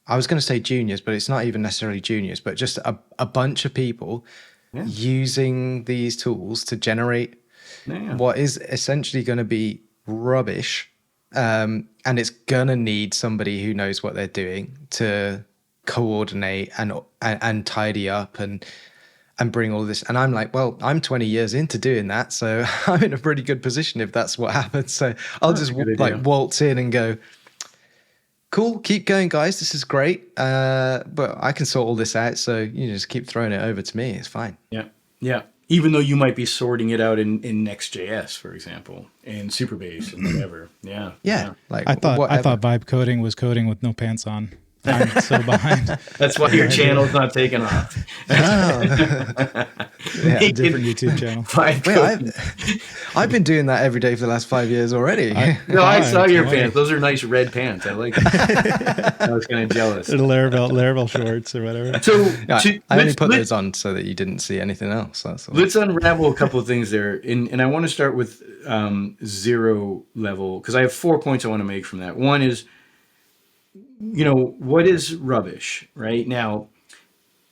I was going to say juniors, but it's not even necessarily juniors, but just a bunch of people using these tools to generate what is essentially going to be rubbish. And it's going to need somebody who knows what they're doing to coordinate and tidy up. And and bring all this. And I'm like, well, I'm 20 years into doing that, so I'm in a pretty good position if that's what happens. So I'll just like waltz in and go, cool, keep going, guys. This is great. But I can sort all this out. So you just keep throwing it over to me. It's fine. Yeah. Yeah. Even though you might be sorting it out in Next.js, for example, and Supabase and whatever. Yeah. Yeah. Like I thought vibe coding was coding with no pants on. I'm so behind. That's why your channel's not taking off. Yeah, different YouTube channel. Wait, I've been doing that every day for the last 5 years already. I saw your pants. Those are nice red pants. I like them. I was kind of jealous. The Laravel shorts or whatever. So I only put those on so that you didn't see anything else. That's all. Let's unravel a couple of things there. And I want to start with zero level, because I have 4 points I want to make from that. One is, what is rubbish, right? Now,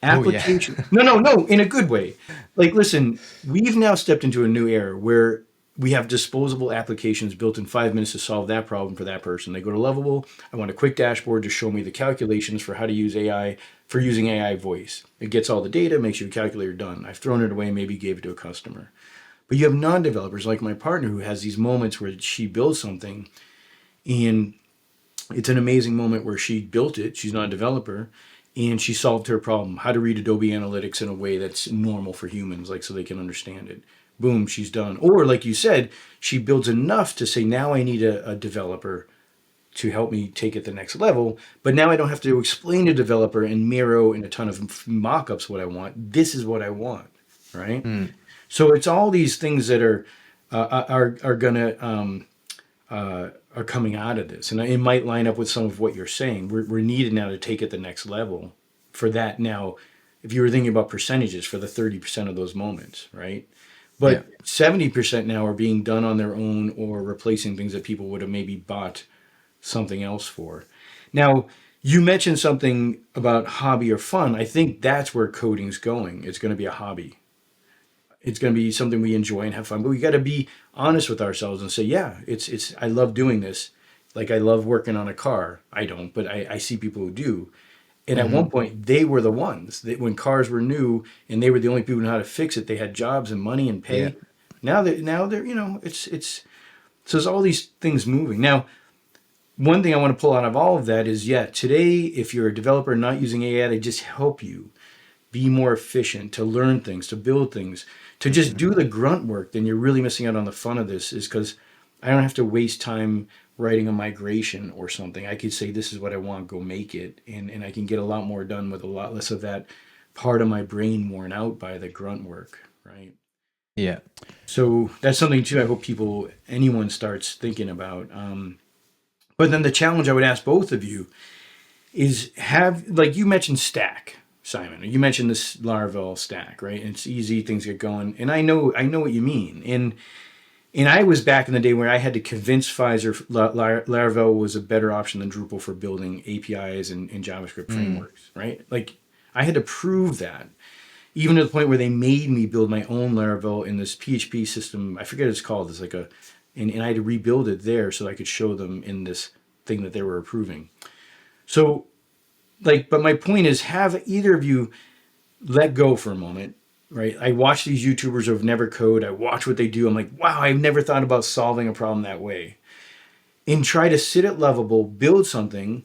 application. Oh, yeah. No, in a good way. Like, listen, we've now stepped into a new era where we have disposable applications built in 5 minutes to solve that problem for that person. They go to Lovable. I want a quick dashboard to show me the calculations for how to use AI for using AI voice. It gets all the data, makes your calculator done. I've thrown it away, maybe gave it to a customer. But you have non-developers like my partner who has these moments where she builds something and it's an amazing moment where she built it. She's not a developer. And she solved her problem, how to read Adobe Analytics in a way that's normal for humans, like so they can understand it. Boom, she's done. Or like you said, she builds enough to say, now I need a developer to help me take it the next level. But now I don't have to explain to the developer and Miro and a ton of mock-ups what I want. This is what I want, right? So it's all these things that are coming out of this. And it might line up with some of what you're saying. We're needed now to take it the next level for that. Now, if you were thinking about percentages for the 30% of those moments, right? But 70% now are being done on their own or replacing things that people would have maybe bought something else for. Now, you mentioned something about hobby or fun. I think that's where coding's going. It's going to be a hobby. It's going to be something we enjoy and have fun, but we got to be honest with ourselves and say, yeah, it's. I love doing this. Like I love working on a car. I don't, but I see people who do. And at one point, they were the ones that when cars were new and they were the only people who knew how to fix it. They had jobs and money and pay. Yeah. Now they're it's. So there's all these things moving now. One thing I want to pull out of all of that is, today, if you're a developer not using AI, they just help you be more efficient, to learn things, to build things. To just do the grunt work, then you're really missing out on the fun of this, is because I don't have to waste time writing a migration or something. I could say, this is what I want, go make it. And I can get a lot more done with a lot less of that part of my brain worn out by the grunt work, right? Yeah. So that's something, too, I hope anyone starts thinking about. But then the challenge I would ask both of you is like you mentioned Stack, Simon, you mentioned this Laravel stack, right? And it's easy, things get going. And I know what you mean. And I was back in the day where I had to convince Pfizer Laravel was a better option than Drupal for building APIs and JavaScript frameworks, right? Like I had to prove that, even to the point where they made me build my own Laravel in this PHP system. I forget what it's called. It's like and I had to rebuild it there so I could show them in this thing that they were approving. So, but my point is, have either of you let go for a moment, right? I watch these YouTubers who have never code. I watch what they do. I'm like, wow, I've never thought about solving a problem that way. And try to sit at Lovable, build something,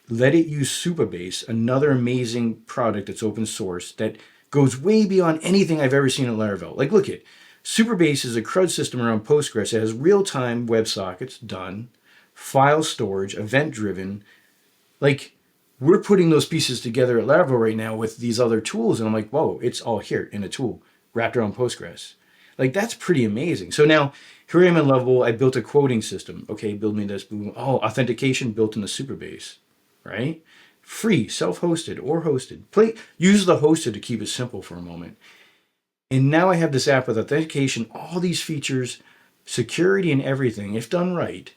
let it use Supabase, another amazing product that's open source that goes way beyond anything I've ever seen at Laravel. Like, look at Supabase is a CRUD system around Postgres. It has real-time WebSockets done, file storage, event-driven. Like, we're putting those pieces together at Laravel right now with these other tools. And I'm like, whoa, it's all here in a tool wrapped around Postgres. Like, that's pretty amazing. So now, here I am in Lovable. I built a quoting system. Okay, build me this. Boom. Oh, authentication built in the Supabase, right? Free, self-hosted or hosted. Use the hosted to keep it simple for a moment. And now I have this app with authentication, all these features, security and everything, if done right,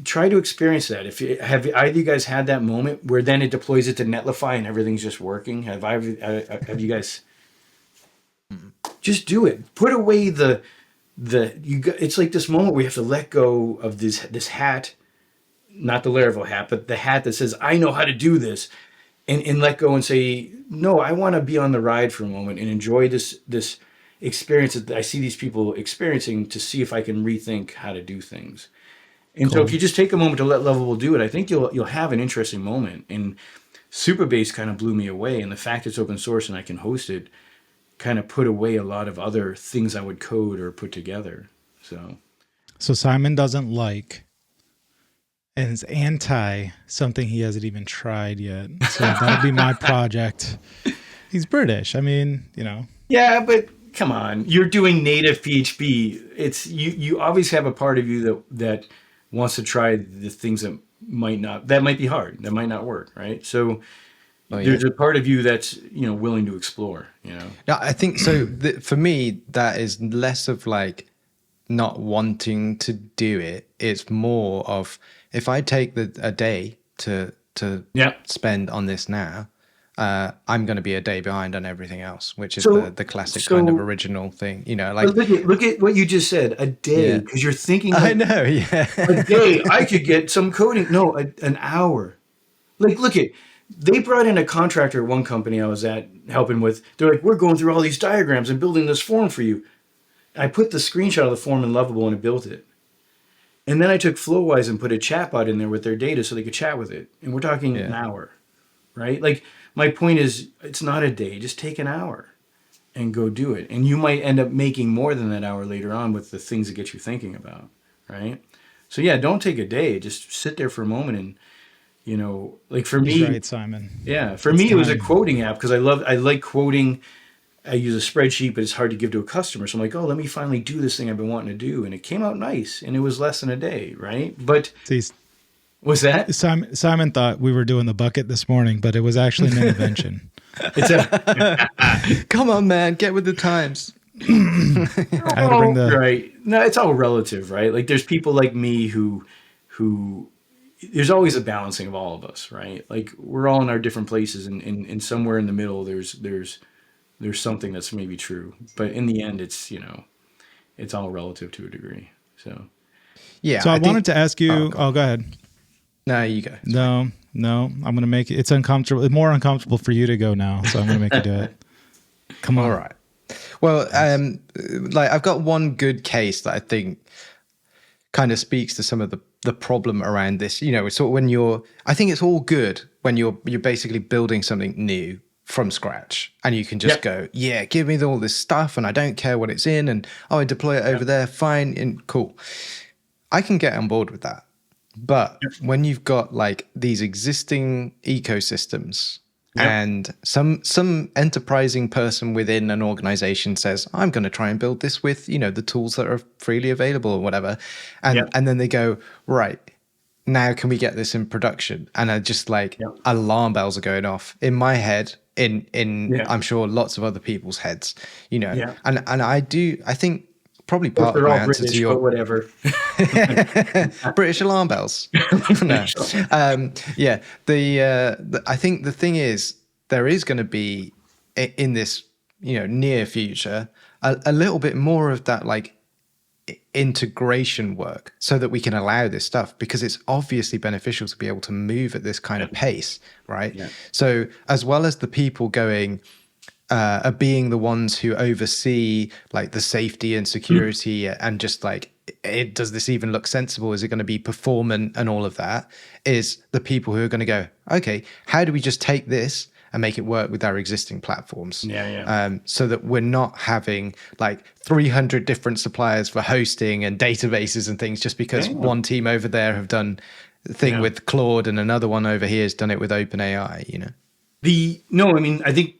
try to experience that. Have either of you guys had that moment where then it deploys it to Netlify and everything's just working? Have you guys? Just do it. Put away it's like this moment where you have to let go of this hat, not the Laravel hat, but the hat that says, I know how to do this. and let go and say, no, I want to be on the ride for a moment and enjoy this experience that I see these people experiencing, to see if I can rethink how to do things. And so if Cool. you just take a moment to let Lovable do it, I think you'll have an interesting moment. And Supabase kind of blew me away, and the fact it's open source and I can host it kind of put away a lot of other things I would code or put together. So Simon doesn't like and is anti something he hasn't even tried yet. So that'll be my project. He's British. I mean, you know. Yeah, but come on, you're doing native PHP. It's you obviously have a part of you that wants to try the things that might be hard, that might not work, right? So Oh yeah. there's a part of you that's willing to explore. No, I think so. For me, that is less of like not wanting to do it. It's more of, if I take a day to Yeah. spend on this now, I'm going to be a day behind on everything else, which is So the classic so kind of original thing, like, but look at what you just said. A day, yeah, because you're thinking I like know, yeah. a day. I could get some coding. No, an hour. Like, look at, they brought in a contractor at one company I was at helping with. They're like, we're going through all these diagrams and building this form for you. I put the screenshot of the form in Lovable and it built it. And then I took Flowwise and put a chatbot in there with their data so they could chat with it. And we're talking an Yeah. hour, right? Like, my point is, it's not a day. Just take an hour and go do it. And you might end up making more than that hour later on with the things that get you thinking about, right? So yeah, don't take a day. Just sit there for a moment and, like for He's me, right, Simon. yeah, for It's me, it was a time. quoting app because I like quoting. I use a spreadsheet, but it's hard to give to a customer. So I'm like, oh, let me finally do this thing I've been wanting to do. And it came out nice. And it was less than a day, right? But See, what's that? Simon thought we were doing the bucket this morning, but it was actually an intervention. It's a, Come on, man, get with the times. I had to bring the right. No, it's all relative, right? Like there's people like me who, there's always a balancing of all of us, right? Like we're all in our different places, and somewhere in the middle, there's something that's maybe true, but in the end, it's all relative to a degree. So Yeah. So I think- wanted to ask you. go Oh, on. go ahead. No, you go. No, I'm going to make it. It's uncomfortable. It's more uncomfortable for you to go now, so I'm going to make you do it. Come on. All right. Well, like I've got one good case that I think kind of speaks to some of the problem around this. It's sort of when I think it's all good when you're basically building something new from scratch, and you can just go, yeah, give me all this stuff, and I don't care what it's in, and I deploy it over there, fine and cool. I can get on board with that. But when you've got like these existing ecosystems, and some enterprising person within an organization says, I'm going to try and build this with, the tools that are freely available or whatever. And then they go, right, now can we get this in production? And I just like alarm bells are going off in my head, in I'm sure lots of other people's heads, and I think probably part of they're my all answer British, to your but whatever. British alarm bells. No. Yeah. I think the thing is, there is going to be in this, near future, a little bit more of that like integration work, so that we can allow this stuff, because it's obviously beneficial to be able to move at this kind of pace, right? Yeah. So as well as the people going, being the ones who oversee like the safety and security and just like, does this even look sensible? Is it going to be performant and all of that? Is the people who are going to go, okay, how do we just take this and make it work with our existing platforms? So that we're not having like 300 different suppliers for hosting and databases and things, just because one team over there have done the thing with Claude and another one over here has done it with OpenAI, I think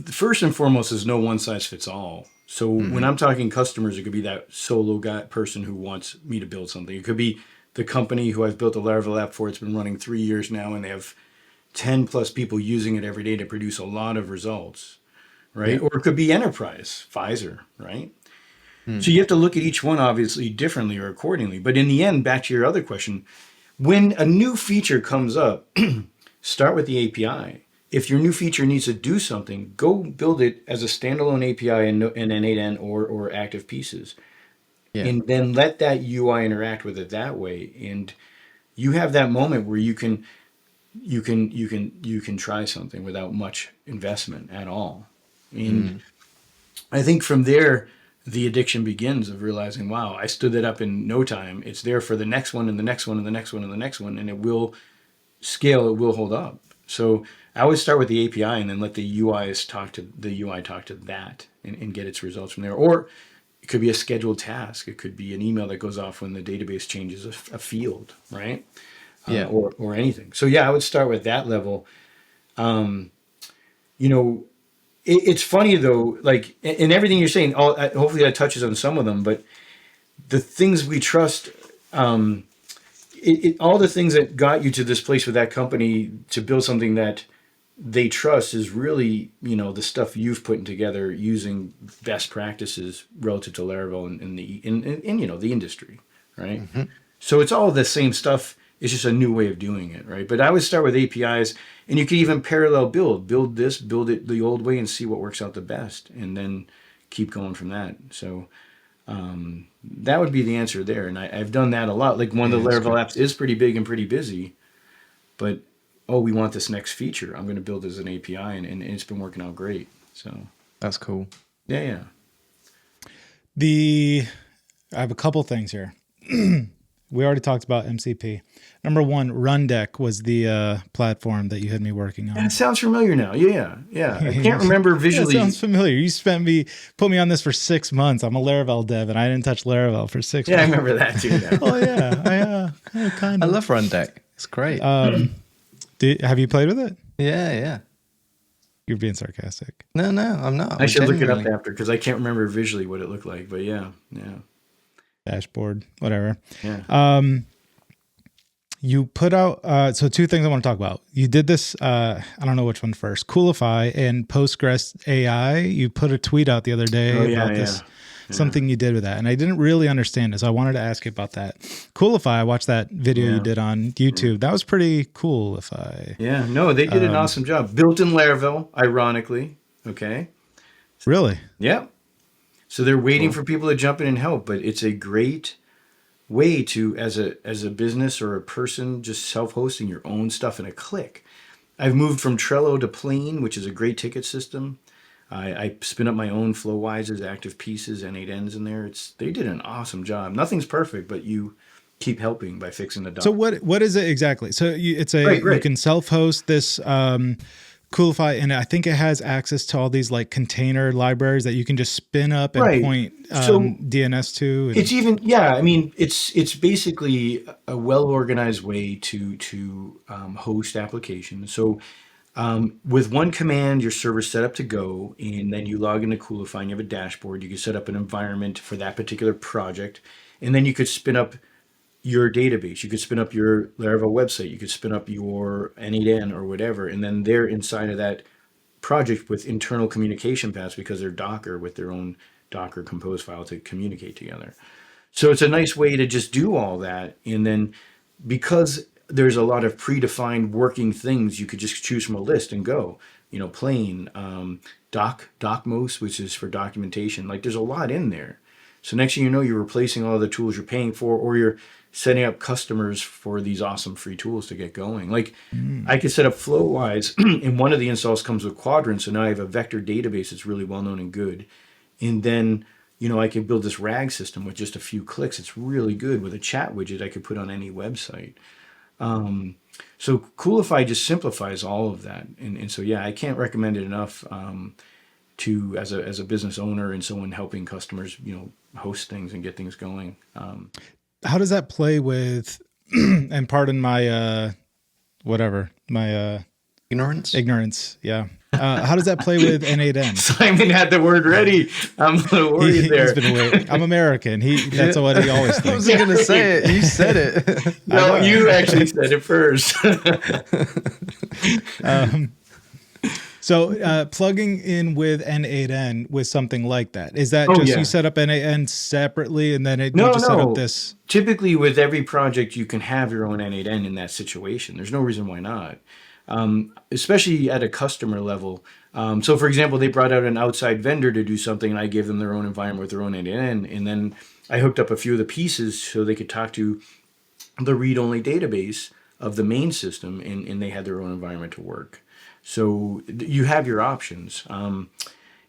first and foremost is no one size fits all. So when I'm talking customers, it could be that solo guy person who wants me to build something. It could be the company who I've built a Laravel app for. It's been running 3 years now, and they have 10 plus people using it every day to produce a lot of results, right? Or it could be enterprise, Pfizer, right? So you have to look at each one obviously differently or accordingly. But in the end, back to your other question, when a new feature comes up, start with the API. If your new feature needs to do something, go build it as a standalone API in N8N or active pieces. And then let that UI interact with it that way. And you have that moment where you can you can try something without much investment at all. And I think from there, the addiction begins of realizing, wow, I stood it up in no time. It's there for the next one and the next one and the next one and the next one, and it will scale. It will hold up. So I always start with the API and then let the UI talk to that and get its results from there. Or it could be a scheduled task. It could be an email that goes off when the database changes a field, right? Yeah. Or anything. So yeah, I would start with that level. You know, it's funny though, like in everything you're saying, hopefully that touches on some of them, but the things we trust, all the things that got you to this place with that company to build something that they trust is really, the stuff you've put together using best practices relative to Laravel and the industry, right? So it's all the same stuff. It's just a new way of doing it, right? But I would start with APIs, and you could even parallel build it the old way and see what works out the best, and then keep going from that. So that would be the answer there. And I've done that a lot. Like one of the Laravel apps is pretty big and pretty busy, but we want this next feature. I'm going to build as an API, and it's been working out great. So That's cool. yeah. I have a couple things here. We already talked about MCP. Number one, Rundeck was the platform that you had me working on. That sounds familiar now. Yeah. I can't remember visually. That sounds familiar. You put me on this for 6 months. I'm a Laravel dev, and I didn't touch Laravel for 6 months. Yeah, I remember that too. Now. Oh yeah, I kind I of. love Rundeck. It's great. Have you played with it? Yeah. You're being sarcastic. No, I'm not. I should look it up after because I can't remember visually what it looked like. But yeah. Dashboard, whatever. Yeah. You put out, so two things I want to talk about. You did this, I don't know which one first, Coolify and Postgres AI. You put a tweet out the other day about this, something you did with that. And I didn't really understand it, so I wanted to ask you about that. Coolify, I watched that video you did on YouTube. That was pretty cool. Yeah, no, they did an awesome job. Built in Laravel, ironically. Okay. Really? Yeah. So they're waiting for people to jump in and help, but it's a great way to, as a business or a person, just self-hosting your own stuff in a click. I've moved from Trello to Plane, which is a great ticket system. I spin up my own Flowwises, active pieces, and 8Ns in there. They did an awesome job. Nothing's perfect, but you keep helping by fixing the doc. So what is it exactly? So you can self-host this Coolify, and I think it has access to all these like container libraries that you can just spin up and point DNS to. It's even, I mean, it's basically a well-organized way to host applications. So with one command, your server's set up to go, and then you log into Coolify and you have a dashboard. You can set up an environment for that particular project, and then you could spin up your database. You could spin up your Laravel website. You could spin up your N8N or whatever, and then they're inside of that project with internal communication paths because they're Docker with their own Docker compose file to communicate together. So it's a nice way to just do all that, and then because there's a lot of predefined working things, you could just choose from a list and go. Plain, DocMos, which is for documentation. Like there's a lot in there. So next thing you know, you're replacing all the tools you're paying for, or you're setting up customers for these awesome free tools to get going. Like I could set up Flowwise, and one of the installs comes with Quadrant. So now I have a vector database that's really well known and good. And then, I can build this RAG system with just a few clicks. It's really good with a chat widget I could put on any website. So Coolify just simplifies all of that. And so, I can't recommend it enough to as a business owner and someone helping customers, host things and get things going. How does that play with, and pardon my, ignorance. Yeah. How does that play with N8N? Simon had the word ready. I'm a little worried there. He's been waiting. I'm American. That's what he always thinks. I wasn't going to say it. You said it. No, you actually said it first. So plugging in with N8N with something like that, is that you set up N8N separately and then set up this? Typically with every project, you can have your own N8N in that situation. There's no reason why not. Especially at a customer level. So for example, they brought out an outside vendor to do something and I gave them their own environment with their own N8N. And then I hooked up a few of the pieces so they could talk to the read-only database of the main system, and they had their own environment to work. So you have your options. And,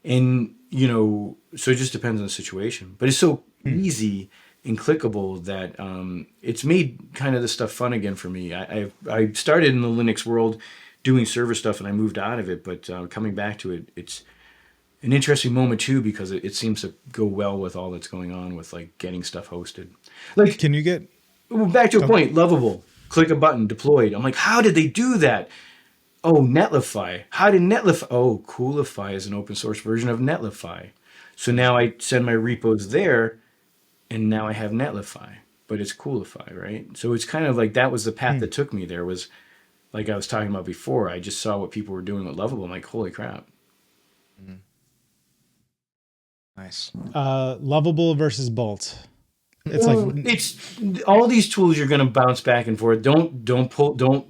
so it just depends on the situation. But it's so easy and clickable that it's made kind of this stuff fun again for me. I started in the Linux world doing server stuff, and I moved out of it. But coming back to it, it's an interesting moment too, because it seems to go well with all that's going on with like getting stuff hosted. Like, Can you get back to a point, Lovable, click a button, deployed. I'm like, how did they do that? Oh, Netlify. How did Netlify? Oh, Coolify is an open source version of Netlify. So now I send my repos there, and now I have Netlify, but it's Coolify, right? So it's kind of like that was the path that took me there. Was like I was talking about before. I just saw what people were doing with Lovable. I'm like, holy crap. Nice. Lovable versus Bolt? It's it's all these tools you're going to bounce back and forth. Don't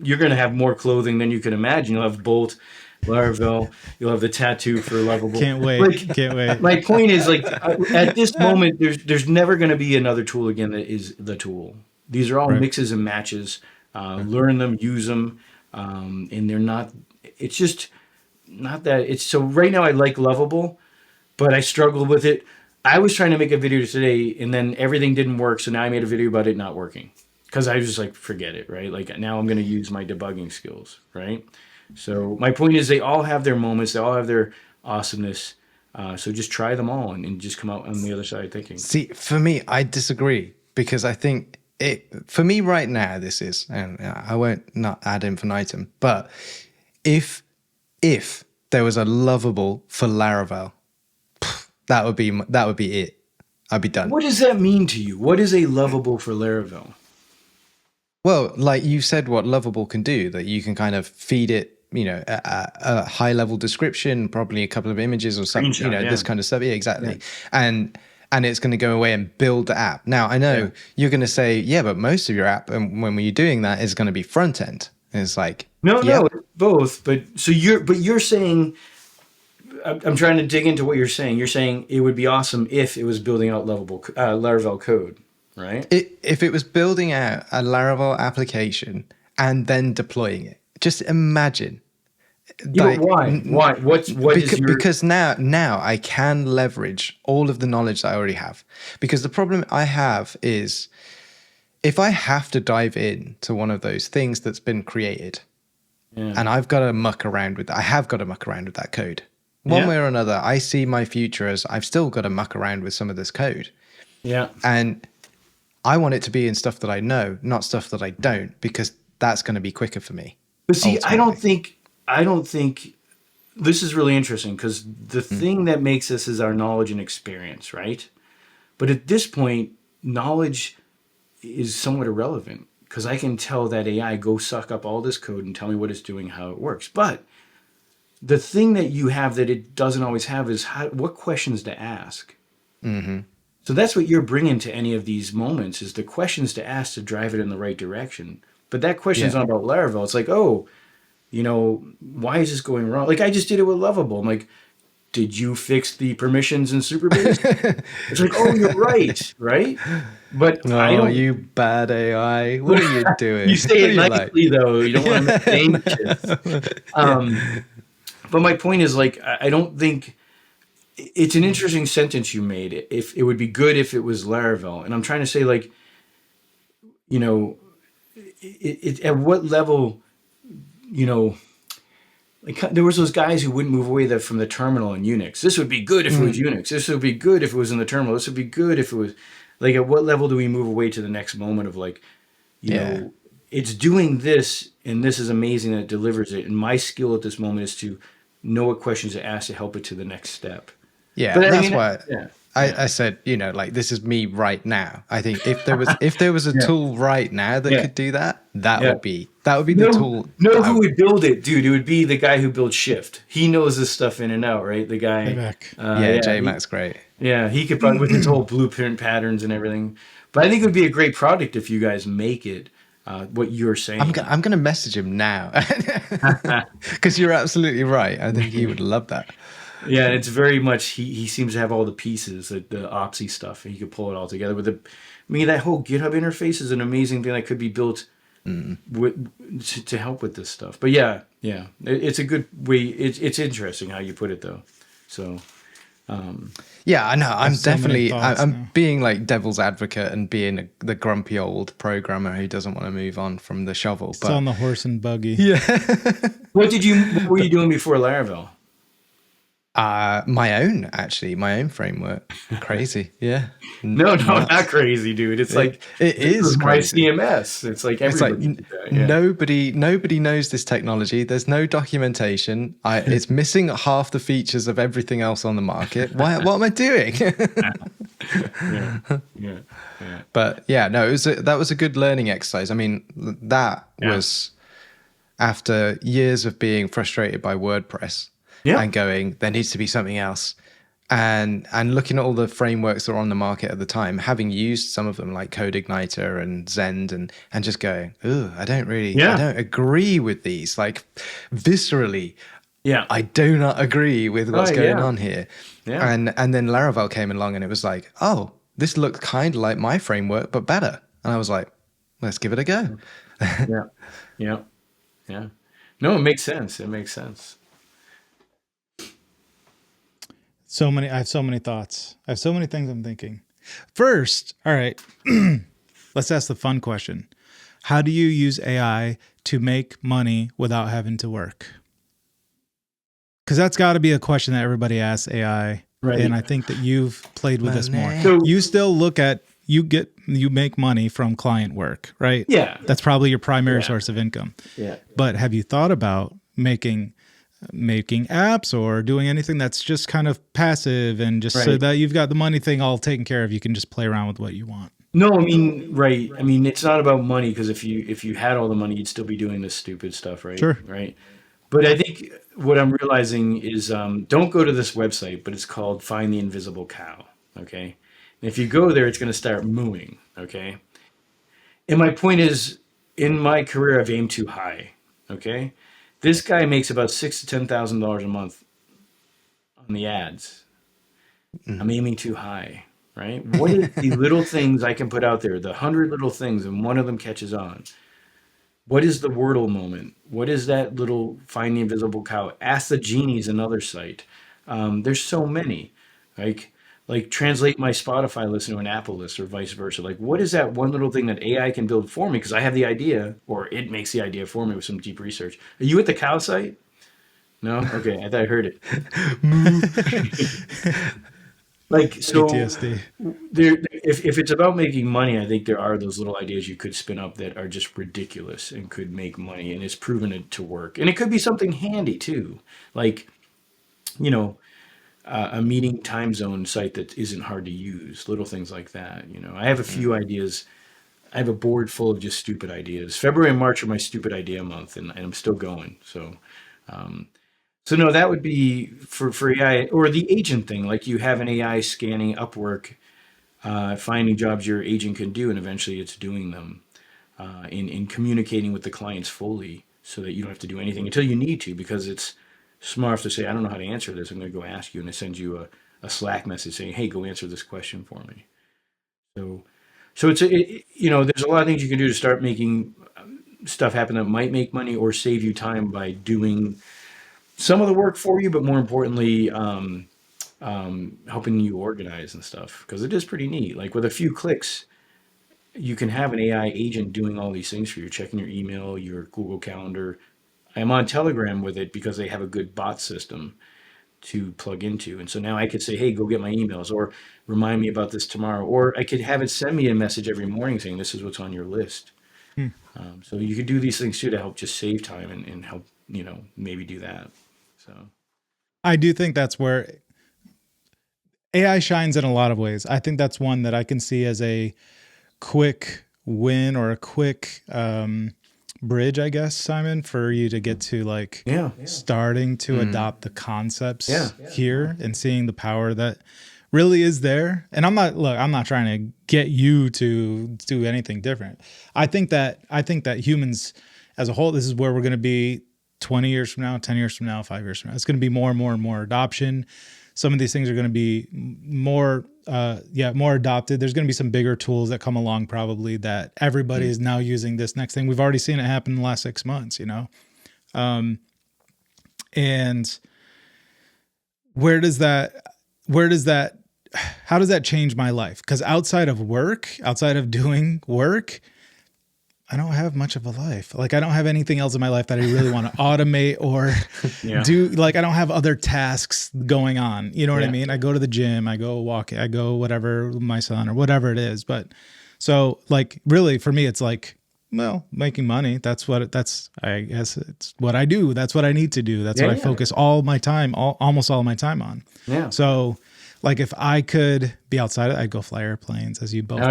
you're going to have more clothing than you can imagine. You'll have Bolt, Laravel, you'll have the tattoo for Lovable. Can't wait. Like, can't wait. My point is, like, at this moment, there's never going to be another tool again that is the tool. These are all mixes and matches. Learn them, use them, and they're not. It's just not that. It's so right now I like Lovable, but I struggled with it. I was trying to make a video today, and then everything didn't work. So now I made a video about it not working, because I was just like, forget it, right? Like now I'm going to use my debugging skills, right? So my point is, they all have their moments. They all have their awesomeness. So just try them all and just come out on the other side thinking. See, for me, I disagree, because I think for me right now, this is, and I won't not ad infinitum, but if there was a Lovable for Laravel, that would be it. I'd be done. What does that mean to you? What is a Lovable for Laravel? Well, like you said, what Lovable can do, that you can kind of feed it, a high level description, probably a couple of images or something, this kind of stuff. Yeah, exactly. Yeah. And it's going to go away and build the app. Now, I know you're going to say, yeah, but most of your app, and when you're doing that, is going to be front end. And it's like, no, both. But you're saying, I'm trying to dig into what you're saying. You're saying it would be awesome if it was building out Laravel code, right? If it was building out a Laravel application and then deploying it, just imagine. Yeah, but why? Because now I can leverage all of the knowledge that I already have. Because the problem I have is, if I have to dive in to one of those things that's been created, and I've got to muck around with, I have got to muck around with that code. One way or another, I see my future as I've still got to muck around with some of this code. Yeah. And I want it to be in stuff that I know, not stuff that I don't, because that's going to be quicker for me. But see, ultimately. I don't think this is really interesting, because the thing that makes us is our knowledge and experience, right? But at this point, knowledge is somewhat irrelevant, because I can tell that AI, go suck up all this code and tell me what it's doing, how it works. But the thing that you have that it doesn't always have is what questions to ask. Mm-hmm. So that's what you're bringing to any of these moments, is the questions to ask to drive it in the right direction. But that question is not about Laravel. It's like, why is this going wrong? Like, I just did it with Lovable. I'm like, did you fix the permissions in Superbase? It's like, oh, you're right, right? But you bad AI. What are you doing? You say it nicely, though. You don't want to make dangerous. But my point is, like, I don't think it's an interesting sentence you made. If it would be good if it was Laravel, and I'm trying to say, like, at what level, like, there was those guys who wouldn't move away from the terminal in Unix. This would be good if it was Unix. This would be good if it was in the terminal. This would be good if it was, like, at what level do we move away to the next moment of, like, it's doing this, and this is amazing that it delivers it. And my skill at this moment is to know what questions to ask to help it to the next step. Yeah, but that's why I said, like, this is me right now. I think if there was a tool right now that could do that, that would be the tool. Who would build it, dude? It would be the guy who built Shift. He knows this stuff in and out, right? The guy. JMac's great. Yeah, he could probably with his whole blueprint patterns and everything. But I think it would be a great product if you guys make it. What you're saying. I'm going to message him now, because you're absolutely right. I think he would love that. Yeah, it's very much, he seems to have all the pieces, the Opsy stuff, and he could pull it all together. That whole GitHub interface is an amazing thing that could be built to help with this stuff. But yeah, it's a good way. It's interesting how you put it though. So yeah, I know. I'm so many definitely thoughts I'm now. being like devil's advocate and being the grumpy old programmer who doesn't want to move on from the shovel. Still But on the horse and buggy. yeah, what were you doing before Laravel? my own framework. Crazy, yeah. No, not Nuts. crazy, dude. It's like It this is is my crazy. CMS. It's like It's like everybody did that. Yeah. nobody knows this technology. There's no documentation. It's missing half the features of everything else on the market. What am I doing? Yeah. Yeah. Yeah. But yeah, no, that was a good learning exercise. I mean, that Yeah. was after years of being frustrated by WordPress Yeah. and going, there needs to be something else. And looking at all the frameworks that were on the market at the time, having used some of them like CodeIgniter and Zend, and just going, ooh, I don't agree with these. Like viscerally, Yeah. I do not agree with what's going Yeah. on here. Yeah. And then Laravel came along and it was like, oh, this looks kind of like my framework, but better. And I was like, let's give it a go. Yeah. Yeah. Yeah. No, it makes sense. It makes sense. I have so many thoughts. I have so many things I'm thinking. First, all right, let's ask the fun question. How do you use AI to make money without having to work? Because that's got to be a question that everybody asks AI. Right. And I think that you've played with this more. So You still look at, you make money from client work, right? yeah. That's probably your primary source of income. Yeah. But have you thought about making apps or doing anything that's just kind of passive and just so Right. that you've got the money thing all taken care of, you can just play around with what you want? No, I mean, right. I mean, it's not about money because if you had all the money, you'd still be doing this stupid stuff, right? Sure. Right. But I think what I'm realizing is don't go to this website, but it's called Find the Invisible Cow. Okay. And if you go there, it's going to start mooing. Okay. And my point is, in my career, I've aimed too high. Okay. This guy makes about $6,000 to $10,000 a month on the ads. I'm aiming too high, right? What is the little things I can put out there, the 100 little things, and one of them catches on? What is the Wordle moment? What is that little find the invisible cow? Ask the Genie's another site. There's so many. Like translate my Spotify list into an Apple list or vice versa. Like what is that one little thing that AI can build for me? Because I have the idea, or it makes the idea for me with some deep research. Are you at the cow site? No? Okay, I thought I heard it. Like so PTSD. if it's about making money, I think there are those little ideas you could spin up that are just ridiculous and could make money, and it's proven it to work. And it could be something handy too, like you know a meeting time zone site that isn't hard to use, little things like that. I have a few ideas. I have a board full of just stupid ideas. February and March are my stupid idea month, and I'm still going. So no, that would be for AI or the agent thing. Like you have an AI scanning Upwork, finding jobs your agent can do, and eventually it's doing them in communicating with the clients fully, so that you don't have to do anything until you need to, because it's smart enough to say, I don't know how to answer this. I'm going to go ask you, and it sends you a Slack message saying, Hey, go answer this question for me. So there's a lot of things you can do to start making stuff happen that might make money or save you time by doing some of the work for you, but more importantly, helping you organize and stuff. Because it is pretty neat. Like with a few clicks, you can have an AI agent doing all these things for you, checking your email, your Google Calendar. I'm on Telegram with it because they have a good bot system to plug into. And so now I could say, hey, go get my emails, or remind me about this tomorrow. Or I could have it send me a message every morning saying, this is what's on your list. So you could do these things too to help just save time and help, maybe do that. So I do think that's where AI shines in a lot of ways. I think that's one that I can see as a quick win or a quick bridge, I guess, Simon, for you to get to starting to adopt the concepts here and seeing the power that really is there. And I'm not trying to get you to do anything different. I think that humans as a whole, this is where we're going to be 20 years from now, 10 years from now, 5 years from now. It's going to be more and more and more adoption. some of these things are going to be more adopted. There's going to be some bigger tools that come along probably that everybody is now using this next thing. We've already seen it happen in the last 6 months, and how does that change my life? Because outside of doing work, I don't have much of a life. Like I don't have anything else in my life that I really want to automate or do. Like I don't have other tasks going on. You know what I mean? I go to the gym, I go walk, I go whatever with my son or whatever it is. But so like really for me, it's like, well, making money. I guess it's what I do. That's what I need to do. That's what I focus all my time, almost all my time on. Yeah. So like if I could be outside, I'd go fly airplanes as you both know.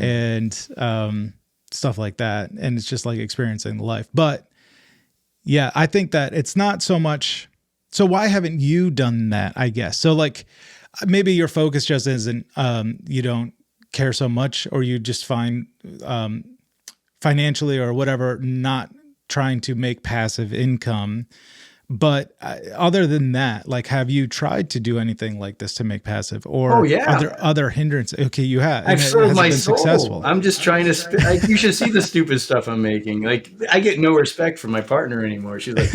And, stuff like that. And it's just like experiencing the life. But yeah, I think that it's not so much. So why haven't you done that, I guess? So like maybe your focus just isn't, you don't care so much, or you just find, financially or whatever, not trying to make passive income. But other than that, like, have you tried to do anything like this to make passive, or are there other hindrances? Okay, you have. I've sold my soul. Successful. I'm just trying to. You should see the stupid stuff I'm making. Like, I get no respect from my partner anymore. She's like,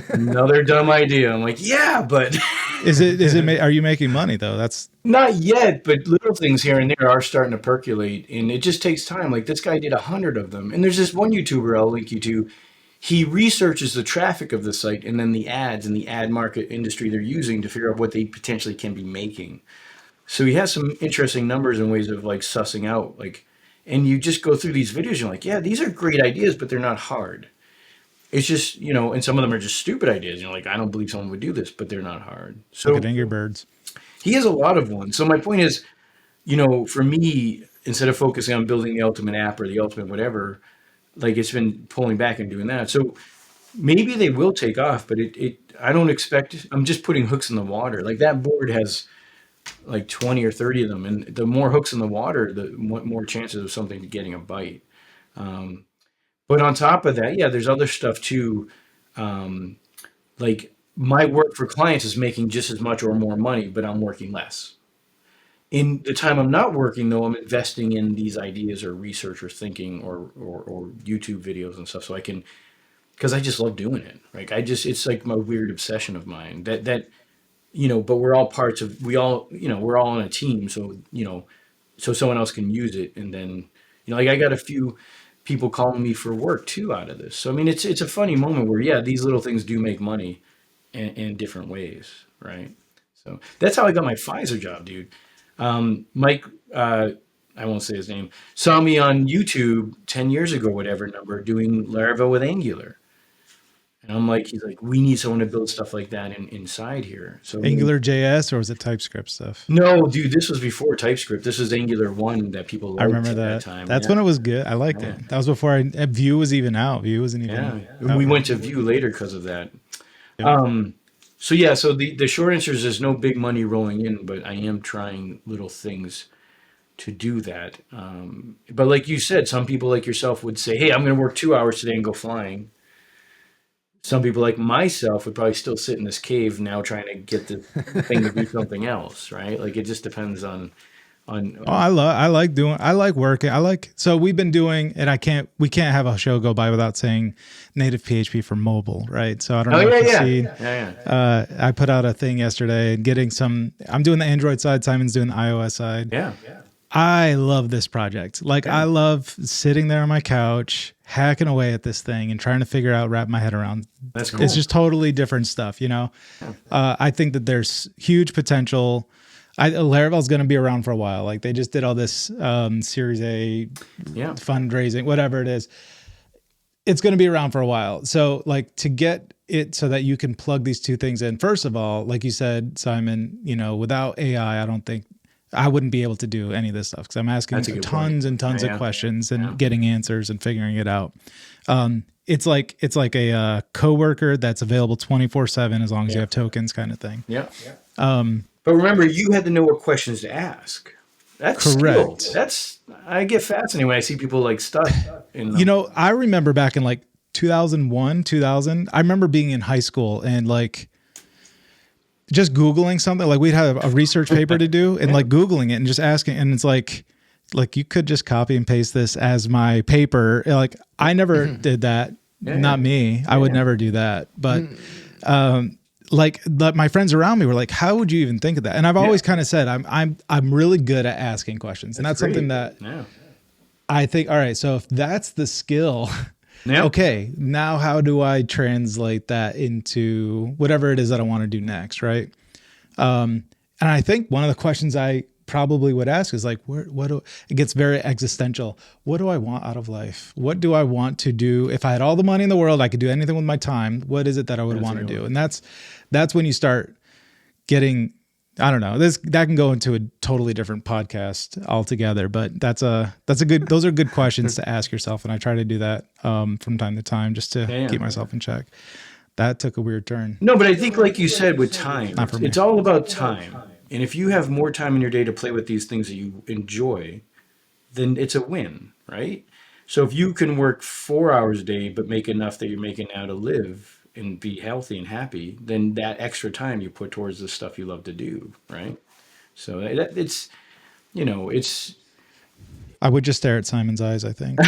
another dumb idea. I'm like, yeah, but is it? Are you making money though? That's not yet, but little things here and there are starting to percolate, and it just takes time. Like this guy did 100 of them, and there's this one YouTuber I'll link you to. He researches the traffic of the site and then the ads and the ad market industry they're using to figure out what they potentially can be making. So he has some interesting numbers and ways of like sussing out, like, and you just go through these videos and you're like, yeah, these are great ideas, but they're not hard. It's just, and some of them are just stupid ideas. Like, I don't believe someone would do this, but they're not hard. So look at Angry Birds. He has a lot of ones. So my point is, for me, instead of focusing on building the ultimate app or the ultimate whatever, like it's been pulling back and doing that. So maybe they will take off, but I don't expect, I'm just putting hooks in the water. Like that board has like 20 or 30 of them. And the more hooks in the water, the more chances of something getting a bite. But on top of that, there's other stuff too. Like my work for clients is making just as much or more money, but I'm working less. In the time I'm not working, though, I'm investing in these ideas or research or thinking or YouTube videos and stuff, so I can, because I just love doing it. Like it's like my weird obsession of mine. That but we're all we're all on a team, so so someone else can use it, and then like I got a few people calling me for work too out of this. So I mean, it's a funny moment where these little things do make money in different ways, right? So that's how I got my Pfizer job, dude. Mike, I won't say his name, saw me on YouTube 10 years ago, whatever number, doing Laravel with Angular. And I'm like, he's like, we need someone to build stuff like that inside here. So Angular JS, or was it TypeScript stuff? No, dude, this was before TypeScript. This was Angular 1 that people liked. I remember that time. That's when it was good. I liked it. That was before Vue was even out. Vue wasn't even And we went to Vue later because of that. So the short answer is there's no big money rolling in, but I am trying little things to do that. But like you said, some people like yourself would say, hey, I'm going to work 2 hours today and go flying. Some people like myself would probably still sit in this cave now trying to get the thing to do something else, right? Like it just depends on I like working. So we've been doing, and we can't have a show go by without saying native PHP for mobile, right? So I don't know if you see, I put out a thing yesterday and I'm doing the Android side, Simon's doing the iOS side. Yeah. I love this project. Like I love sitting there on my couch, hacking away at this thing and trying to wrap my head around. That's cool. It's just totally different stuff, I think that there's huge potential. Laravel's going to be around for a while. Like they just did all this Series A fundraising, whatever it is. It's going to be around for a while. So like to get it so that you can plug these two things in, first of all, like you said, Simon, without AI, I wouldn't be able to do any of this stuff because I'm asking tons and tons of questions and getting answers and figuring it out. It's like a coworker that's available 24/7 as long as you have tokens, kind of thing. Yeah. But remember, you had to know what questions to ask. That's correct. I get fascinated when I see people like stuck. I remember back in like 2001, 2000. I remember being in high school and like just Googling something, like we'd have a research paper to do and like Googling it and just asking, and it's like you could just copy and paste this as my paper. Like I never did that. Not me. I would never do that. But like my friends around me were like, how would you even think of that? And I've always kind of said, I'm really good at asking questions. And that's something that I think, all right, so if that's the skill, okay, now how do I translate that into whatever it is that I want to do next, right? And I think one of the questions I probably would ask is like, it gets very existential. What do I want out of life? What do I want to do? If I had all the money in the world, I could do anything with my time. What is it that I would want to do? And that's when you start getting, I don't know, that can go into a totally different podcast altogether, but those are good questions to ask yourself. And I try to do that from time to time just to keep myself in check. That took a weird turn. No, but I think like you said with time, it's all about time. And if you have more time in your day to play with these things that you enjoy, then it's a win, right? So if you can work 4 hours a day, but make enough that you're making now to live and be healthy and happy, then that extra time you put towards the stuff you love to do, right? So it's, I would just stare at Simon's eyes, I think.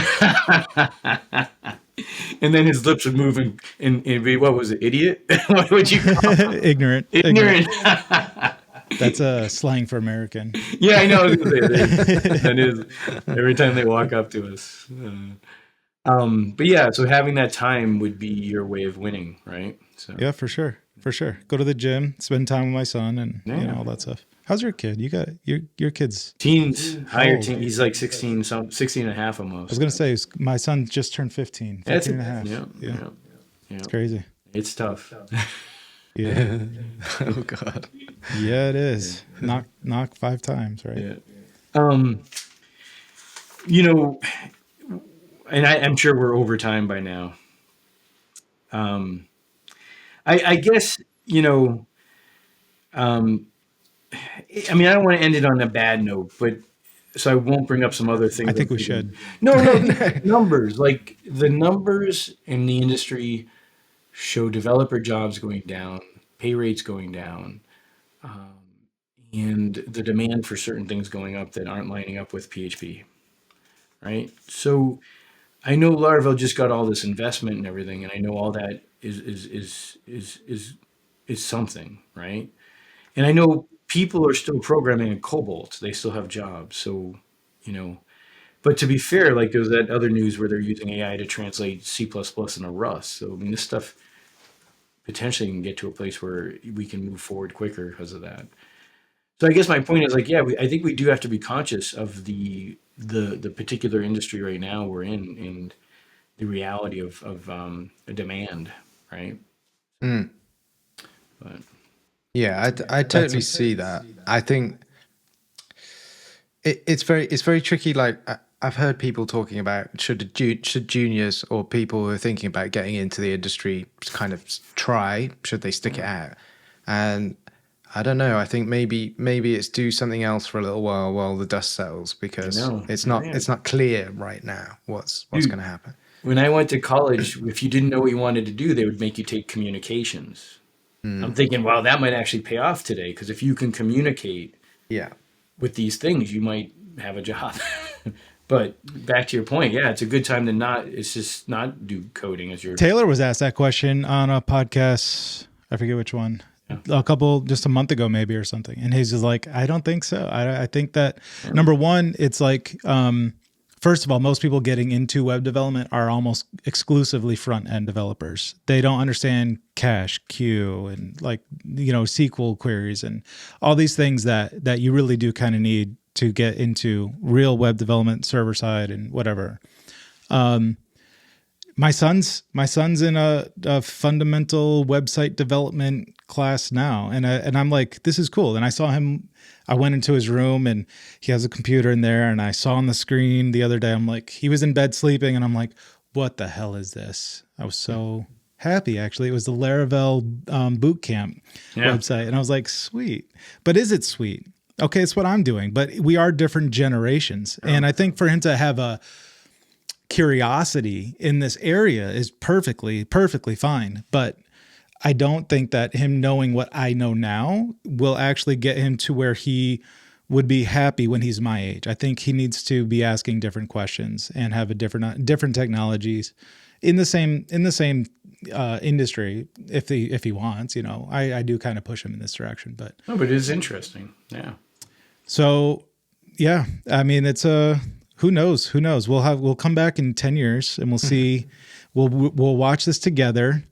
And then his lips would move and be, what was it, idiot? What would you call it? Ignorant. That's a slang for American. Yeah, I know. That is every time they walk up to us. But yeah, so having that time would be your way of winning, right? So yeah, for sure. Go to the gym, spend time with my son, and all that stuff. How's your kid? You got your kid's teens, higher teen. He's like 16 and a half almost. I was gonna say my son just turned 15 and a half. Yeah. It's crazy. It's tough. Yeah. Oh God. Yeah, it is. Knock 5 times, right? Yeah. And I'm sure we're over time by now. I guess, I mean, I don't want to end it on a bad note, but so I won't bring up some other things. I think we should. No, numbers. Like the numbers in the industry show developer jobs going down, pay rates going down, and the demand for certain things going up that aren't lining up with PHP, right? So I know Laravel just got all this investment and everything, and I know all that is something, right? And I know people are still programming in Cobalt; they still have jobs. So, but to be fair, like there's that other news where they're using AI to translate C++ into Rust. So I mean, this stuff potentially can get to a place where we can move forward quicker because of that. So I guess my point is like, yeah, I think we do have to be conscious of the particular industry right now we're in and the reality of a demand, right? Mm. But yeah, I totally see that. I think it's very tricky. Like I've heard people talking about should juniors or people who are thinking about getting into the industry kind of should they stick it out? And I don't know. I think maybe it's do something else for a little while the dust settles, because it's not clear right now what's going to happen. When I went to college, if you didn't know what you wanted to do, they would make you take communications. I'm thinking, wow, that might actually pay off today, because if you can communicate with these things, you might have a job. But back to your point, it's a good time to not do coding as your... Taylor was asked that question on a podcast. I forget which one. Just a month ago, maybe, or something. And he's just like, I don't think so. I think that number one, it's like, first of all, most people getting into web development are almost exclusively front end developers. They don't understand cache, queue, and SQL queries and all these things that you really do kind of need to get into real web development, server side and whatever. My son's in a fundamental website development class now, and I'm like, this is cool. And I saw him. I went into his room, and he has a computer in there. And I saw on the screen the other day, I'm like, he was in bed sleeping, and I'm like, what the hell is this? I was so happy. Actually, it was the Laravel boot camp website, and I was like, sweet. But is it sweet? Okay, it's what I'm doing, but we are different generations, and I think for him to have a curiosity in this area is perfectly fine. But I don't think that him knowing what I know now will actually get him to where he would be happy when he's my age. I think he needs to be asking different questions and have a different technologies in the same industry if he wants. You know, I do kind of push him in this direction, but but it is interesting. Yeah. So yeah, I mean, it's who knows? We'll come back in 10 years and we'll see. We'll watch this together.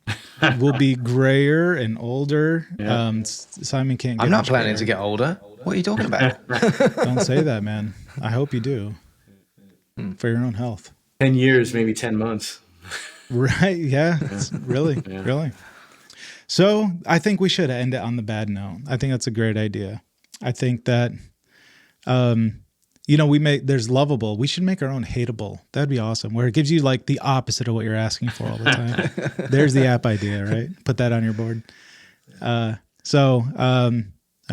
We'll be grayer and older. Yeah. Simon can't get I'm not planning grayer. to get older. What are you talking about? Don't say that, man. I hope you do. For your own health. 10 years, maybe 10 months. Right. Yeah. Really. Yeah. Really. So I think we should end it on the bad note. I think that's a great idea. I think that, there's lovable. We should make our own hateable. That'd be awesome. Where it gives you like the opposite of what you're asking for all the time. There's the app idea, right? Put that on your board. All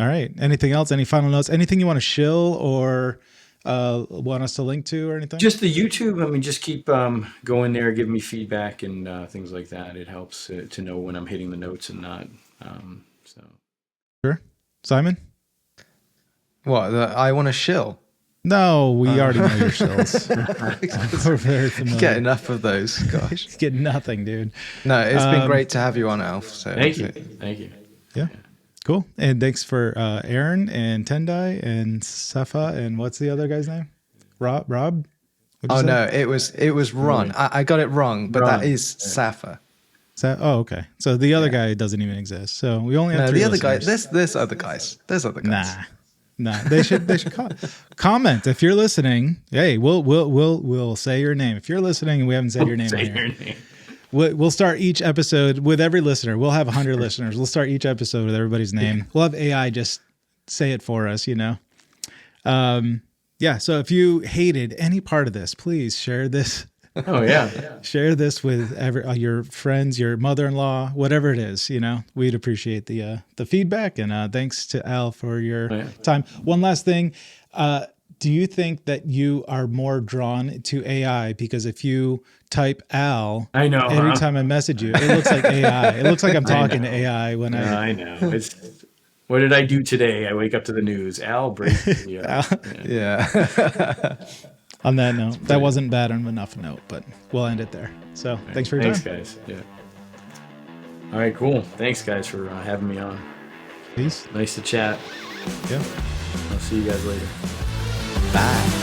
right. Anything else? Any final notes? Anything you want to shill or want us to link to or anything? Just the YouTube. I mean, just keep going there, give me feedback and things like that. It helps to know when I'm hitting the notes and not. Sure. Simon? What? I want to shill? No, we already know your shills. We're very familiar. Get enough of those. Gosh. Get nothing, dude. No, it's been great to have you on, Alf. So Thank you. Yeah. Cool. And thanks for Aaron and Tendai and Safa and what's the other guy's name? Rob? Oh no, it was Ron. I got it wrong, but that is Safa. Okay. So the other guy doesn't even exist. So we only have three other guy. listeners. There's other guys. There's other guys. Nah. They should comment if you're listening. Hey, we'll say your name if you're listening and we haven't said your name. We'll start each episode with every listener. We'll have 100 listeners. We'll start each episode with everybody's name. We'll have AI just say it for us, So if you hated any part of this, please share this. Oh, yeah. Share this with your friends, your mother-in-law, whatever it is, We'd appreciate the feedback. And thanks to Al for your time. One last thing. Do you think that you are more drawn to AI because if you type Al, I know every time I message you, it looks like AI. It looks like I'm talking to AI when I know. What did I do today? I wake up to the news. Al breaks me up. Yeah. On that note, that wasn't bad on enough note, but we'll end it there. So thanks for your time. Thanks, guys. Yeah. All right, cool. Thanks, guys, for having me on. Peace. Nice to chat. Yeah. I'll see you guys later. Bye.